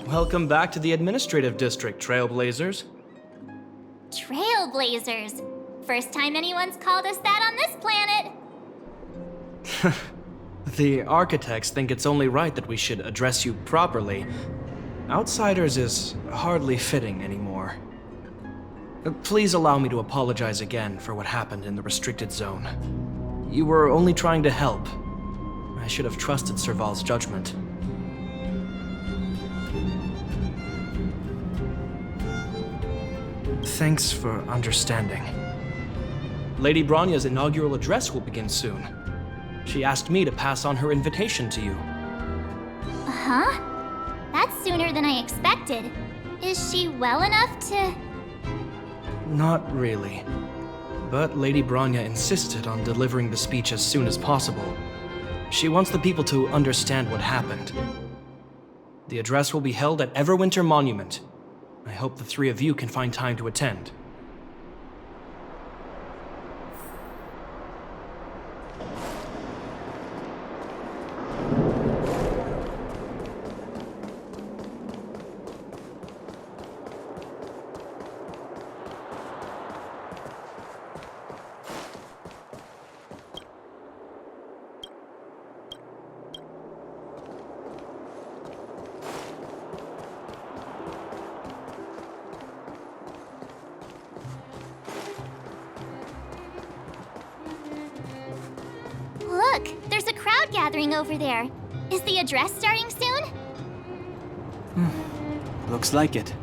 Welcome back to the Administrative District, Trailblazers. Trailblazers. First time anyone's called us that on this planet. The architects think it's only right that we should address you properly. Outsiders is hardly fitting anymore. Please allow me to apologize again for what happened in the restricted zone. You were only trying to help. I should have trusted Serval's judgment. Thanks for understanding. Lady Bronya's inaugural address will begin soon. She asked me to pass on her invitation to you. Huh? That's sooner than I expected. Is she well enough to... Not really. But Lady Bronya insisted on delivering the speech as soon as possible. She wants the people to understand what happened. The address will be held at Everwinter Monument. I hope the three of you can find time to attend. Look, there's a crowd gathering over there. Is the address starting soon? Looks like it.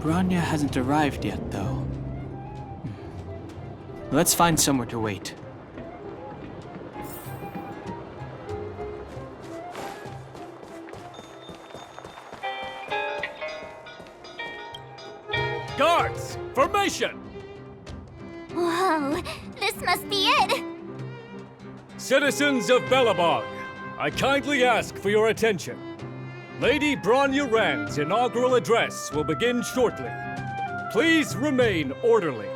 Bronya hasn't arrived yet, though. Let's find somewhere to wait. Guards! Formation! Whoa, this must be it! Citizens of Belobog, I kindly ask for your attention. Lady Bronya Rand's inaugural address will begin shortly. Please remain orderly.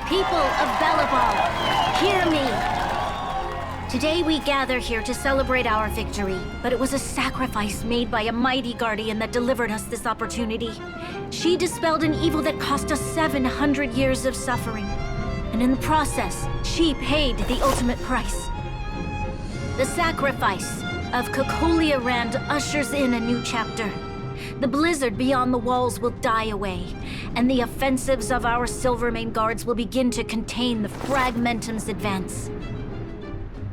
People of Belobog, hear me! Today we gather here to celebrate our victory, but it was a sacrifice made by a mighty guardian that delivered us this opportunity. She dispelled an evil that cost us 700 years of suffering. And in the process, she paid the ultimate price. The sacrifice of Cocolia Rand ushers in a new chapter. The blizzard beyond the walls will die away, and the offensives of our Silvermane guards will begin to contain the Fragmentum's advance.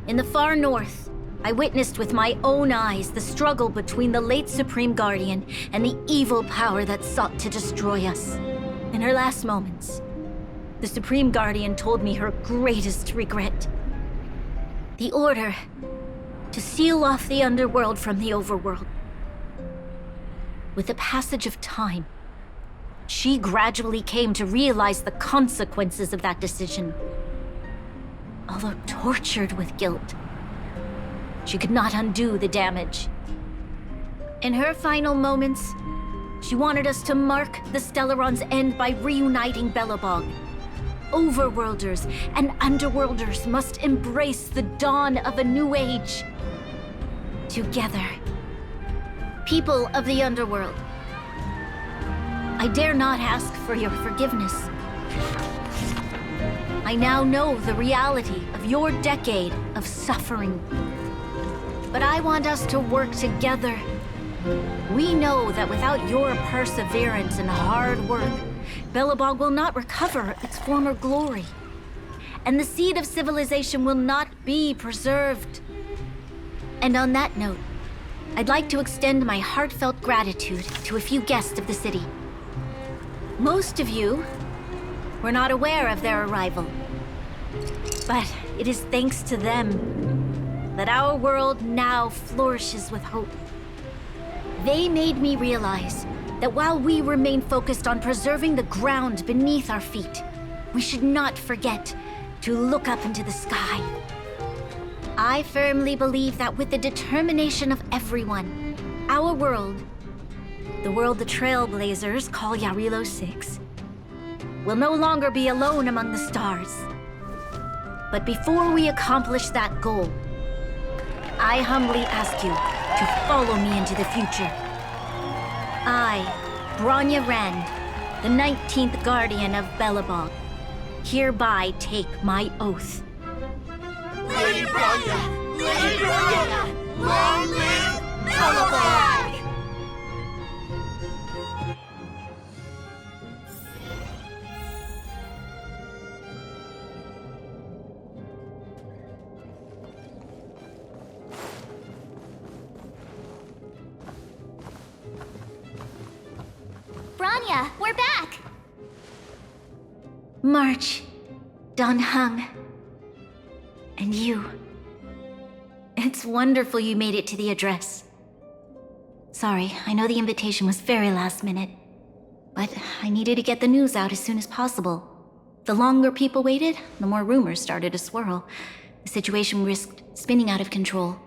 In the far north, I witnessed with my own eyes the struggle between the late Supreme Guardian and the evil power that sought to destroy us. In her last moments, the Supreme Guardian told me her greatest regret. The order to seal off the underworld from the overworld. With the passage of time, she gradually came to realize the consequences of that decision. Although tortured with guilt, she could not undo the damage. In her final moments, she wanted us to mark the Stellaron's end by reuniting Belobog. Overworlders and Underworlders must embrace the dawn of a new age. Together. People of the Underworld, I dare not ask for your forgiveness. I now know the reality of your decade of suffering. But I want us to work together. We know that without your perseverance and hard work, Belobog will not recover its former glory. And the seed of civilization will not be preserved. And on that note, I'd like to extend my heartfelt gratitude to a few guests of the city. Most of you were not aware of their arrival. But it is thanks to them that our world now flourishes with hope. They made me realize that while we remain focused on preserving the ground beneath our feet, we should not forget to look up into the sky. I firmly believe that with the determination of everyone, our world, the world the Trailblazers call Jarilo-VI, will no longer be alone among the stars. But before we accomplish that goal, I humbly ask you to follow me into the future. I, Bronya Rand, the 19th Guardian of Belobog, hereby take my oath. Lady Bronya! Lady Bronya! Long live Belobog! Bronya, we're back! March, Dan Heng, and you. It's wonderful you made it to the address. Sorry, I know the invitation was very last minute, but I needed to get the news out as soon as possible. The longer people waited, the more rumors started to swirl. The situation risked spinning out of control.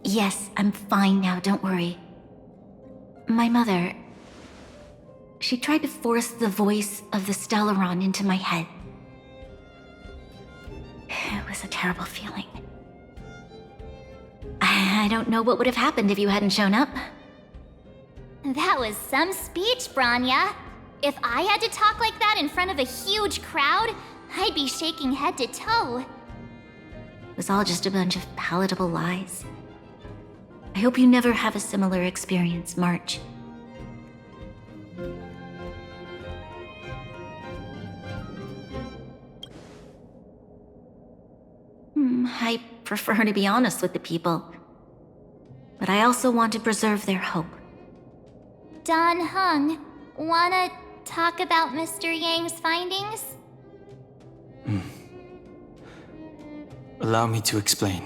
Yes, I'm fine now, don't worry. My mother... She tried to force the voice of the Stellaron into my head. It was a terrible feeling. I don't know what would have happened if you hadn't shown up. That was some speech, Bronya. If I had to talk like that in front of a huge crowd, I'd be shaking head to toe. It was all just a bunch of palatable lies. I hope you never have a similar experience, March. I prefer to be honest with the people. But I also want to preserve their hope. Dan Heng, wanna talk about Mr. Yang's findings? Allow me to explain.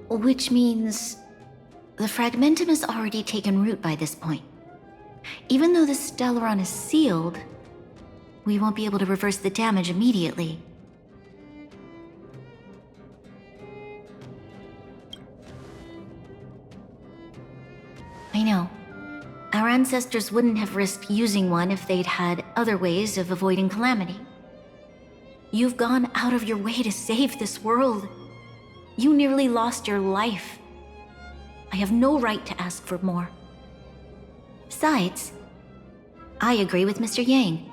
Which means... the fragmentum has already taken root by this point. Even though the Stellaron is sealed, we won't be able to reverse the damage immediately. I know. Our ancestors wouldn't have risked using one if they'd had other ways of avoiding calamity. You've gone out of your way to save this world. You nearly lost your life. I have no right to ask for more. Besides, I agree with Mr. Yang.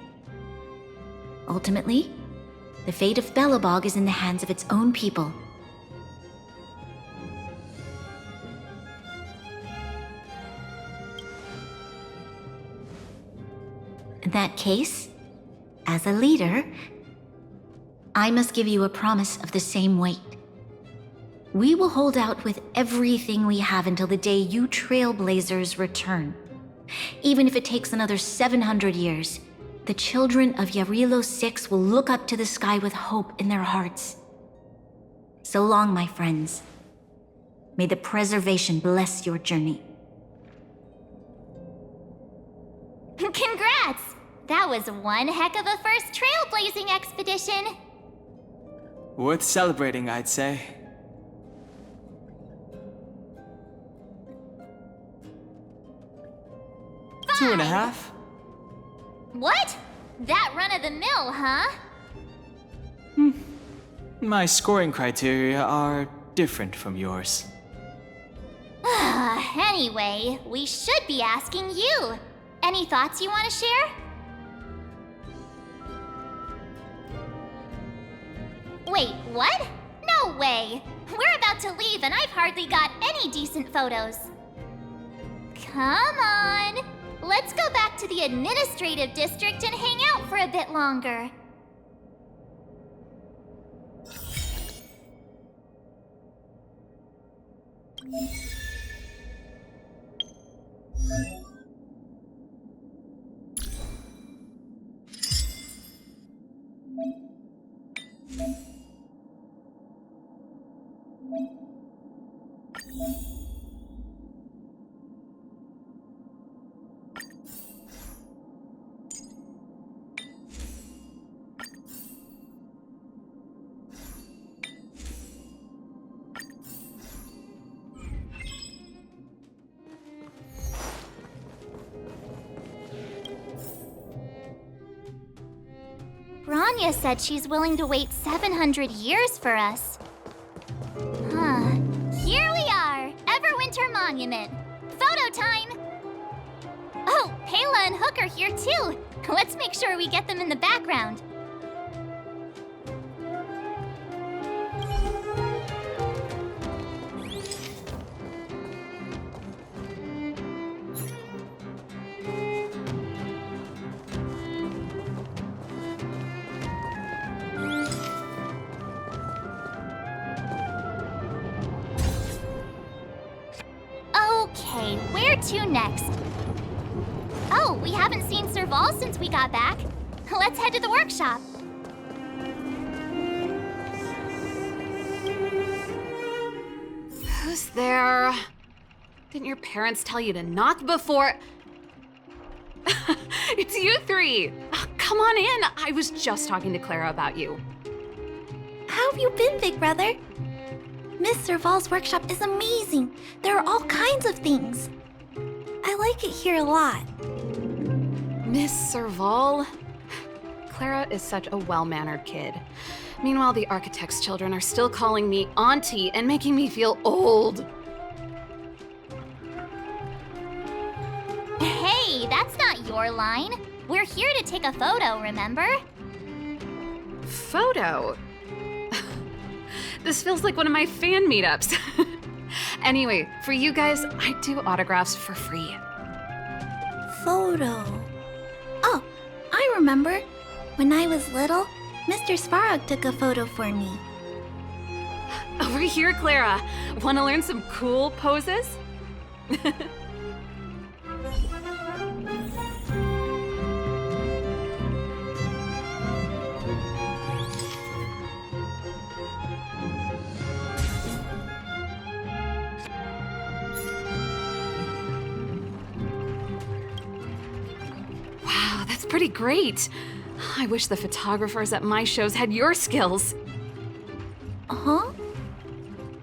Ultimately, the fate of Belobog is in the hands of its own people. In that case, as a leader, I must give you a promise of the same weight. We will hold out with everything we have until the day you Trailblazers return. Even if it takes another 700 years, the children of Jarilo-VI will look up to the sky with hope in their hearts. So long, my friends. May the preservation bless your journey. Congrats! That was one heck of a first trailblazing expedition. Worth celebrating, I'd say. Fine. 2.5? What? That run-of-the-mill, huh? My scoring criteria are different from yours. Anyway, we should be asking you. Any thoughts you want to share? Wait, what? No way! We're about to leave and I've hardly got any decent photos. Come on! Let's go back to the administrative district and hang out for a bit longer. Bronya said she's willing to wait 700 years for us. Here we are, monument. Photo time! Oh, Payla and Hook are here too. Let's make sure we get them in the background. Okay, where to next? Oh, we haven't seen Serval since we got back. Let's head to the workshop. Who's there? Didn't your parents tell you to knock before? It's you three. Oh, come on in. I was just talking to Clara about you. How have you been, big brother? Miss Serval's workshop is amazing. There are all kinds of things. I like it here a lot. Miss Serval? Clara is such a well-mannered kid. Meanwhile, the architect's children are still calling me auntie and making me feel old. Hey, that's not your line. We're here to take a photo, remember? Photo? This feels like one of my fan meetups. Anyway, for you guys, I do autographs for free. Photo. Oh, I remember. When I was little, Mr. Svarog took a photo for me. Over here, Clara. Want to learn some cool poses? Wow, that's pretty great. I wish the photographers at my shows had your skills. Huh?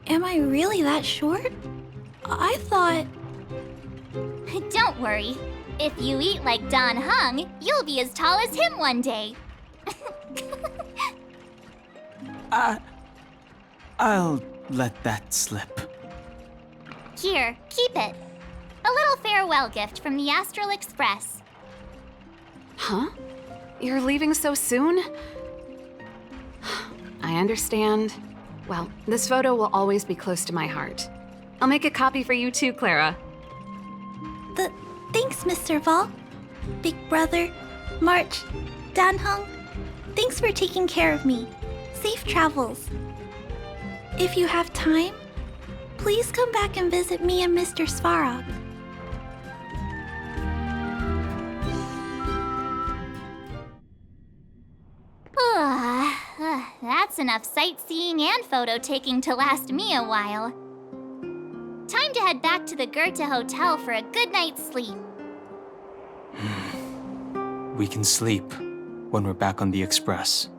Am I really that short? I thought... Don't worry. If you eat like Don Hung, you'll be as tall as him one day. I'll let that slip. Here, keep it. A little farewell gift from the Astral Express. Huh? You're leaving so soon? I understand. Well, this photo will always be close to my heart. I'll make a copy for you too, Clara. Thanks, Mr. Val. Big brother, March, Danhung. Thanks for taking care of me. Safe travels. If you have time, please come back and visit me and Mr. Svarog. That's enough sightseeing and photo taking to last me a while. Time to head back to the Goethe Hotel for a good night's sleep. We can sleep when we're back on the Express.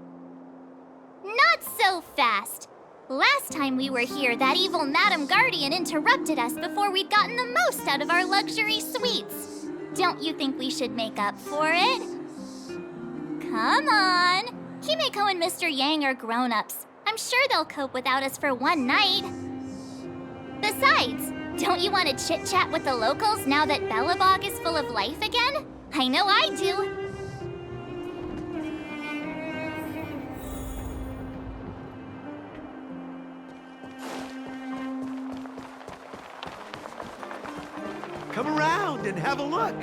Not so fast! Last time we were here, that evil Madam Guardian interrupted us before we'd gotten the most out of our luxury suites. Don't you think we should make up for it? Come on! Himeko and Mr. Yang are grown-ups. I'm sure they'll cope without us for one night. Besides, don't you want to chit-chat with the locals now that Belobog is full of life again? I know I do. Come around and have a look.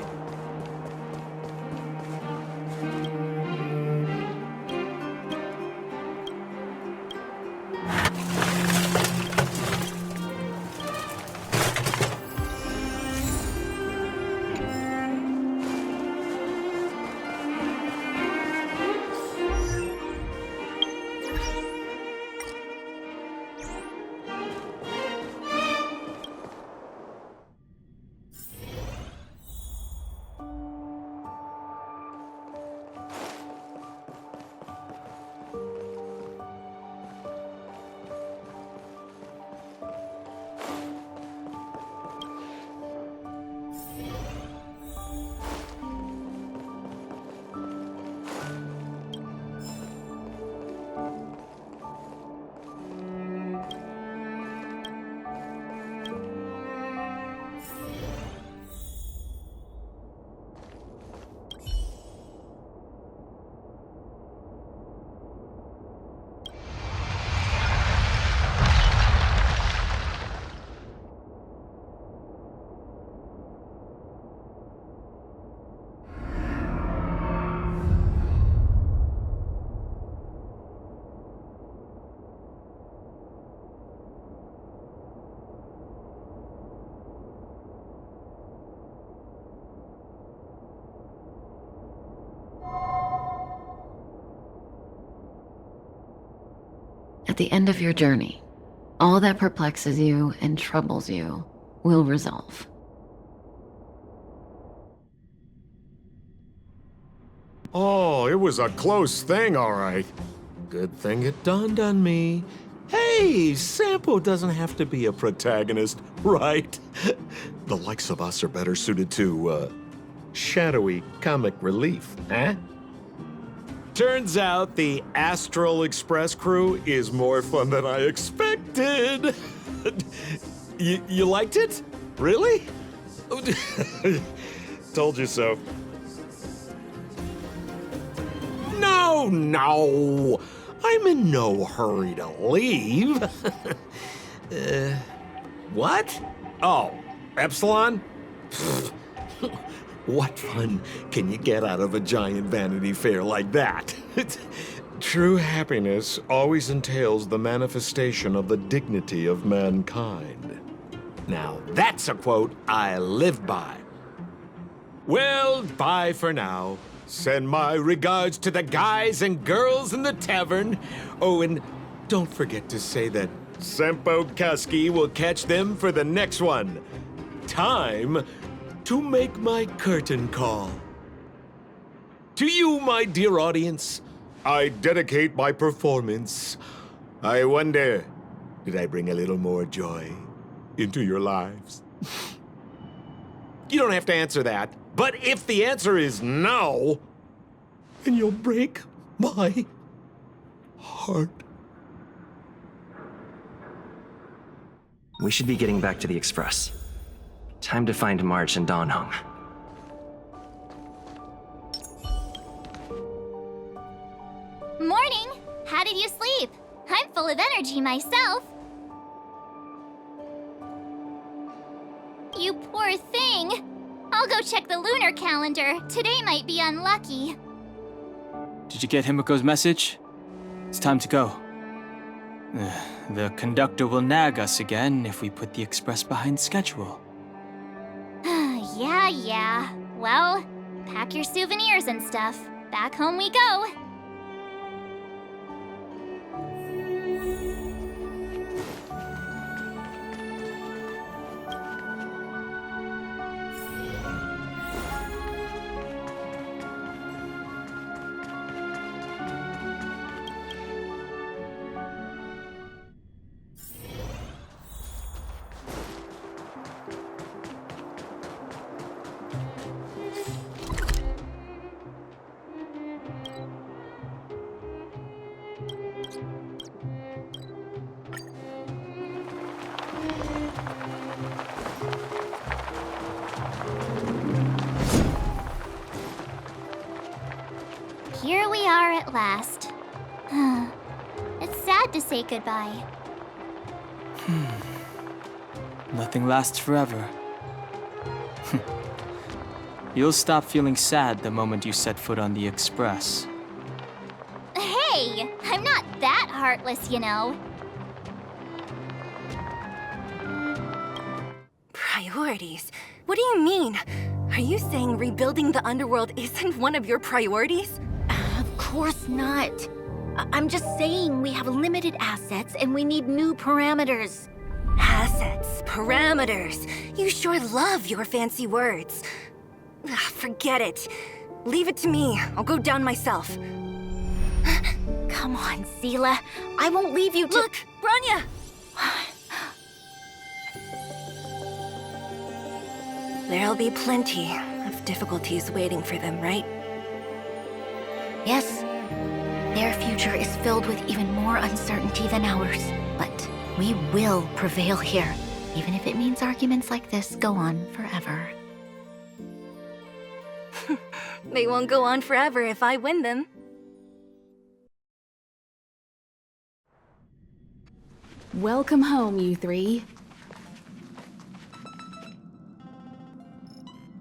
At the end of your journey, all that perplexes you and troubles you will resolve. Oh, it was a close thing, all right. Good thing it dawned on me. Hey, Sampo doesn't have to be a protagonist, right? The likes of us are better suited to, shadowy comic relief, eh? Turns out the Astral Express crew is more fun than I expected. You liked it? Really? Told you so. No! I'm in no hurry to leave. What? Oh, Epsilon? What fun can you get out of a giant Vanity Fair like that? True happiness always entails the manifestation of the dignity of mankind. Now, that's a quote I live by. Well, bye for now. Send my regards to the guys and girls in the tavern. Oh, and don't forget to say that Sampo Kaski will catch them for the next one. Time to make my curtain call. To you, my dear audience, I dedicate my performance. I wonder, did I bring a little more joy into your lives? You don't have to answer that. But if the answer is no, then you'll break my heart. We should be getting back to the Express. Time to find March and Dawn home. Morning! How did you sleep? I'm full of energy myself. You poor thing. I'll go check the lunar calendar. Today might be unlucky. Did you get Himiko's message? It's time to go. The conductor will nag us again if we put the express behind schedule. Yeah. Well, pack your souvenirs and stuff. Back home we go. Here we are at last. It's sad to say goodbye. Nothing lasts forever. You'll stop feeling sad the moment you set foot on the express. Hey! I'm not that heartless, you know. Priorities? What do you mean? Are you saying rebuilding the underworld isn't one of your priorities? Of course not. I'm just saying we have limited assets and we need new parameters. Assets, parameters. You sure love your fancy words. Forget it. Leave it to me. I'll go down myself. Come on, Seela. I won't leave you to— Look, Branya! There'll be plenty of difficulties waiting for them, right? Yes. Their future is filled with even more uncertainty than ours. But we will prevail here, even if it means arguments like this go on forever. They won't go on forever if I win them. Welcome home, you three.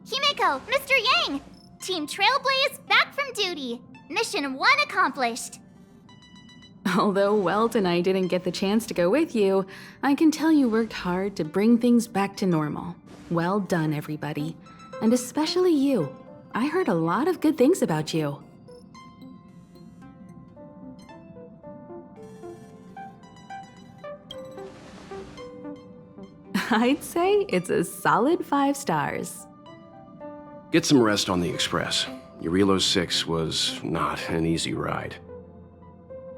Himiko, Mr. Yang! Team Trailblaze back from duty. Mission 1 accomplished. Although Welt and I didn't get the chance to go with you, I can tell you worked hard to bring things back to normal. Well done, everybody. And especially you. I heard a lot of good things about you. I'd say it's a solid 5 stars. Get some rest on the Express. Jarilo-VI was not an easy ride.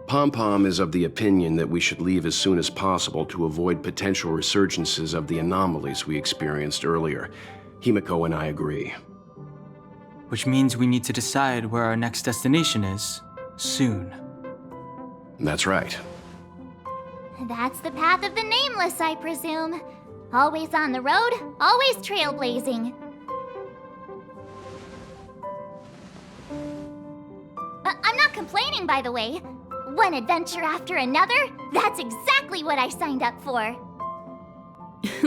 Pom-Pom is of the opinion that we should leave as soon as possible to avoid potential resurgences of the anomalies we experienced earlier. Himiko and I agree. Which means we need to decide where our next destination is, soon. That's right. That's the path of the nameless, I presume. Always on the road, always trailblazing. I'm not complaining, by the way. One adventure after another, that's exactly what I signed up for.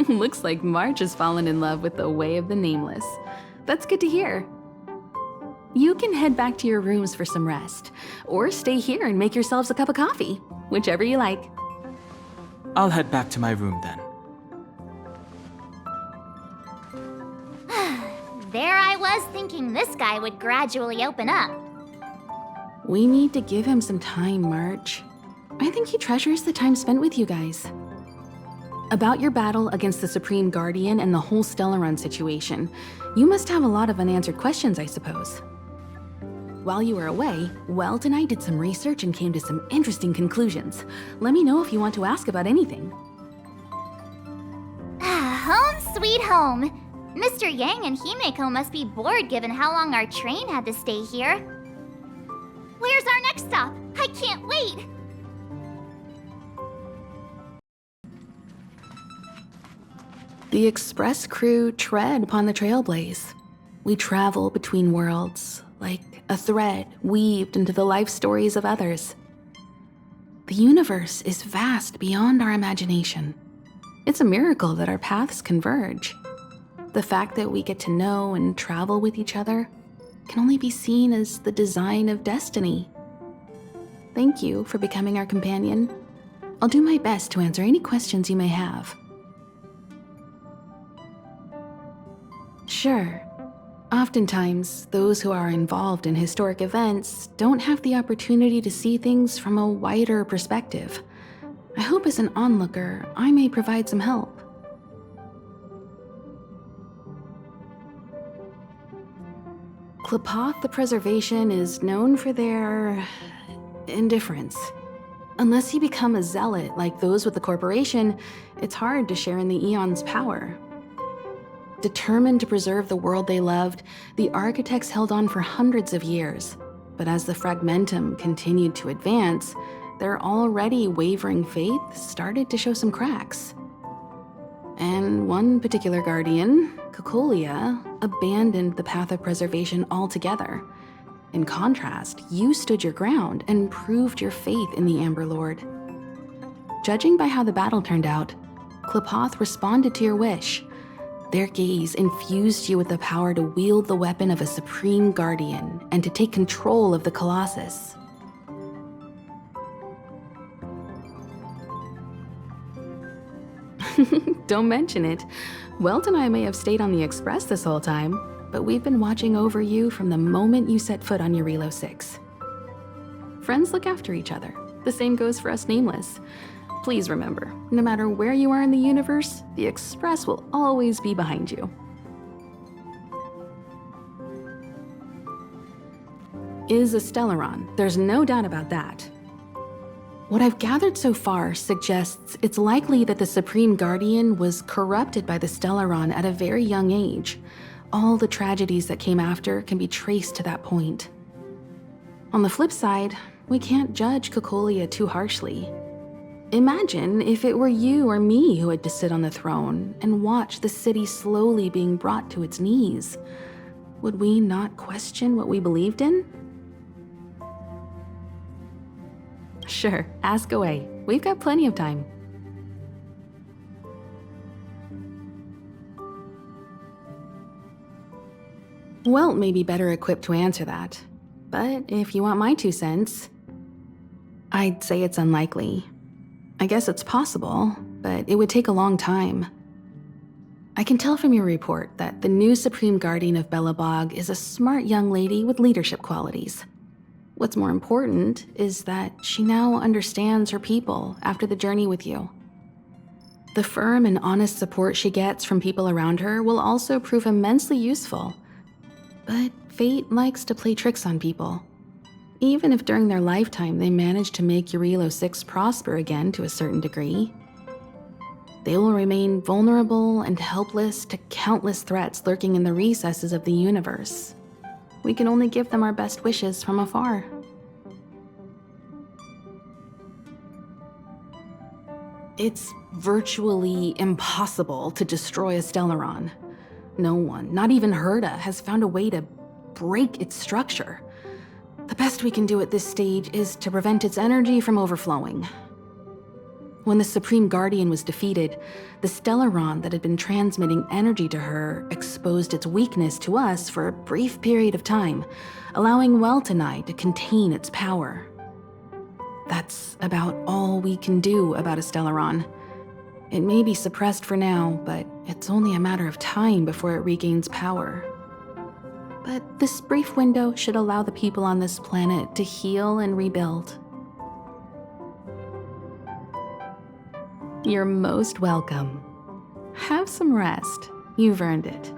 Looks like March has fallen in love with the way of the nameless. That's good to hear. You can head back to your rooms for some rest, or stay here and make yourselves a cup of coffee, whichever you like. I'll head back to my room then. There I was thinking this guy would gradually open up. We need to give him some time, March. I think he treasures the time spent with you guys. About your battle against the Supreme Guardian and the whole Stellaron situation, you must have a lot of unanswered questions, I suppose. While you were away, Welt and I did some research and came to some interesting conclusions. Let me know if you want to ask about anything. Home sweet home. Mr. Yang and Himeko must be bored given how long our train had to stay here. Where's our next stop? I can't wait! The Express crew tread upon the trailblaze. We travel between worlds, like a thread weaved into the life stories of others. The universe is vast beyond our imagination. It's a miracle that our paths converge. The fact that we get to know and travel with each other can only be seen as the design of destiny. Thank you for becoming our companion. I'll do my best to answer any questions you may have. Sure. Oftentimes, those who are involved in historic events don't have the opportunity to see things from a wider perspective. I hope as an onlooker, I may provide some help. Qlipoth the Preservation is known for their indifference. Unless you become a zealot like those with the corporation, it's hard to share in the Aeon's power. Determined to preserve the world they loved, the architects held on for hundreds of years. But as the Fragmentum continued to advance, their already wavering faith started to show some cracks. And one particular guardian, Cocolia, abandoned the path of preservation altogether. In contrast, you stood your ground and proved your faith in the Amber Lord. Judging by how the battle turned out, Qlipoth responded to your wish. Their gaze infused you with the power to wield the weapon of a supreme guardian and to take control of the Colossus. Don't mention it. Welt and I may have stayed on the Express this whole time, but we've been watching over you from the moment you set foot on Jarilo-VI. Friends look after each other. The same goes for us Nameless. Please remember, no matter where you are in the universe, the Express will always be behind you. Is a Stellaron, there's no doubt about that. What I've gathered so far suggests it's likely that the Supreme Guardian was corrupted by the Stellaron at a very young age. All the tragedies that came after can be traced to that point. On the flip side, we can't judge Cocolia too harshly. Imagine if it were you or me who had to sit on the throne and watch the city slowly being brought to its knees. Would we not question what we believed in? Sure, ask away. We've got plenty of time. Welt may be better equipped to answer that, but if you want my 2 cents, I'd say it's unlikely. I guess it's possible, but it would take a long time. I can tell from your report that the new Supreme Guardian of Belobog is a smart young lady with leadership qualities. What's more important is that she now understands her people after the journey with you. The firm and honest support she gets from people around her will also prove immensely useful. But fate likes to play tricks on people. Even if during their lifetime they manage to make Jarilo-VI prosper again to a certain degree, they will remain vulnerable and helpless to countless threats lurking in the recesses of the universe. We can only give them our best wishes from afar. It's virtually impossible to destroy a Stellaron. No one, not even Herta, has found a way to break its structure. The best we can do at this stage is to prevent its energy from overflowing. When the Supreme Guardian was defeated, the Stellaron that had been transmitting energy to her exposed its weakness to us for a brief period of time, allowing Welt and I to contain its power. That's about all we can do about a Stellaron. It may be suppressed for now, but it's only a matter of time before it regains power. But this brief window should allow the people on this planet to heal and rebuild. You're most welcome. Have some rest. You've earned it.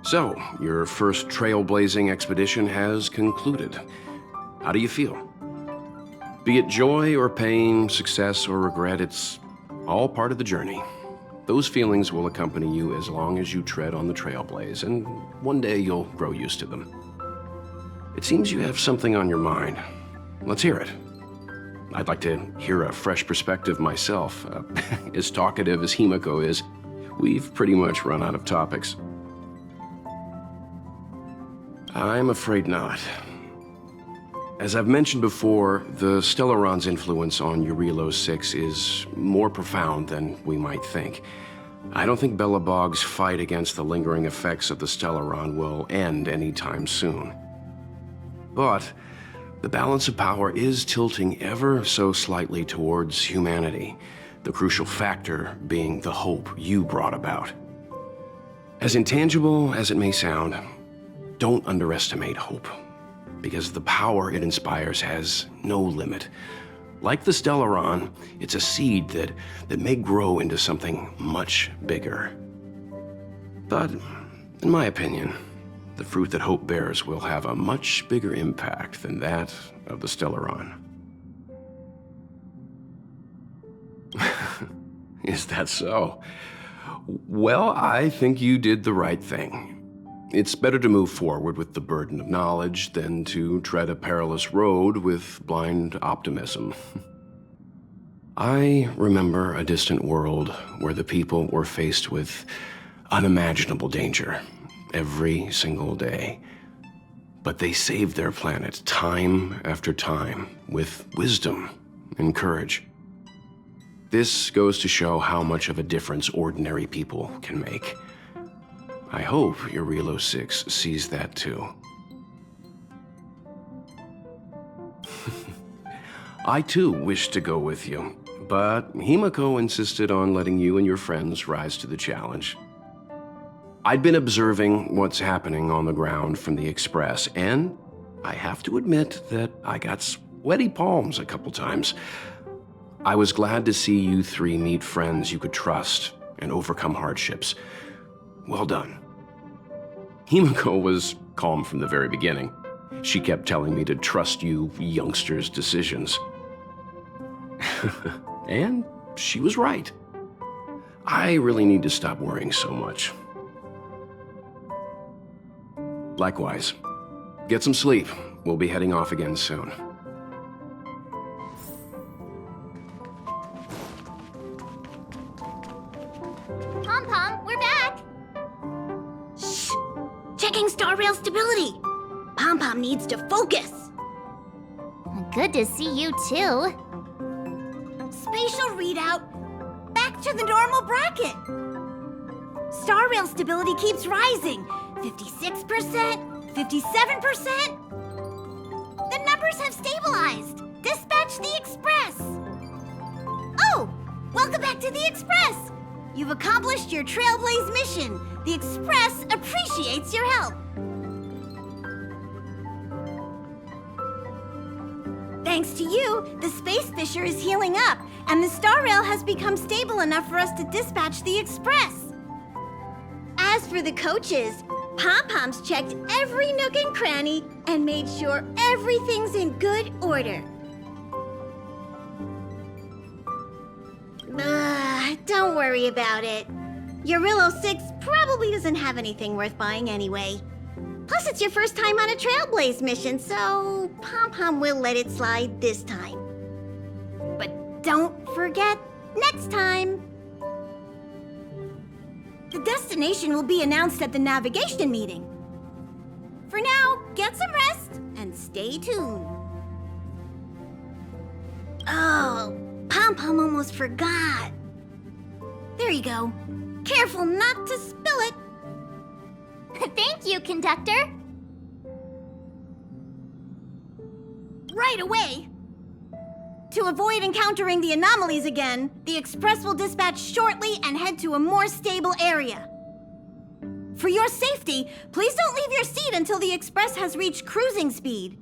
So, your first trailblazing expedition has concluded. How do you feel? Be it joy or pain, success or regret, it's all part of the journey. Those feelings will accompany you as long as you tread on the trailblaze, and one day you'll grow used to them. It seems you have something on your mind. Let's hear it. I'd like to hear a fresh perspective myself. As talkative as Himiko is, we've pretty much run out of topics. I'm afraid not. As I've mentioned before, the Stellaron's influence on Jarilo-VI is more profound than we might think. I don't think Belobog's fight against the lingering effects of the Stellaron will end anytime soon. But the balance of power is tilting ever so slightly towards humanity, the crucial factor being the hope you brought about. As intangible as it may sound, don't underestimate hope, because the power it inspires has no limit. Like the Stellaron, it's a seed that may grow into something much bigger. But, in my opinion, the fruit that hope bears will have a much bigger impact than that of the Stellaron. Is that so? Well, I think you did the right thing. It's better to move forward with the burden of knowledge than to tread a perilous road with blind optimism. I remember a distant world where the people were faced with unimaginable danger every single day. But they saved their planet time after time with wisdom and courage. This goes to show how much of a difference ordinary people can make. I hope Jarilo-VI sees that too. I too wish to go with you, but Himiko insisted on letting you and your friends rise to the challenge. I'd been observing what's happening on the ground from the Express, and I have to admit that I got sweaty palms a couple times. I was glad to see you three meet friends you could trust and overcome hardships. Well done. Himiko was calm from the very beginning. She kept telling me to trust you youngsters' decisions. And she was right. I really need to stop worrying so much. Likewise. Get some sleep. We'll be heading off again soon. Pom-Pom, we're back! Shh! Checking star rail stability! Pom-Pom needs to focus! Good to see you too. Spatial readout! Back to the normal bracket! Star rail stability keeps rising! 56%, 57%? The numbers have stabilized! Dispatch the Express! Oh! Welcome back to the Express! You've accomplished your Trailblaze mission. The Express appreciates your help. Thanks to you, the space fissure is healing up, and the star rail has become stable enough for us to dispatch the express. As for the coaches, Pom-Pom's checked every nook and cranny and made sure everything's in good order. Don't worry about it. Jarilo-VI probably doesn't have anything worth buying anyway. Plus, it's your first time on a Trailblaze mission, so Pom-Pom will let it slide this time. But don't forget, next time! The destination will be announced at the navigation meeting. For now, get some rest and stay tuned. Oh, Pom-Pom almost forgot. There you go. Careful not to spill it. Thank you, conductor. Right away. To avoid encountering the anomalies again, the express will dispatch shortly and head to a more stable area. For your safety, please don't leave your seat until the express has reached cruising speed.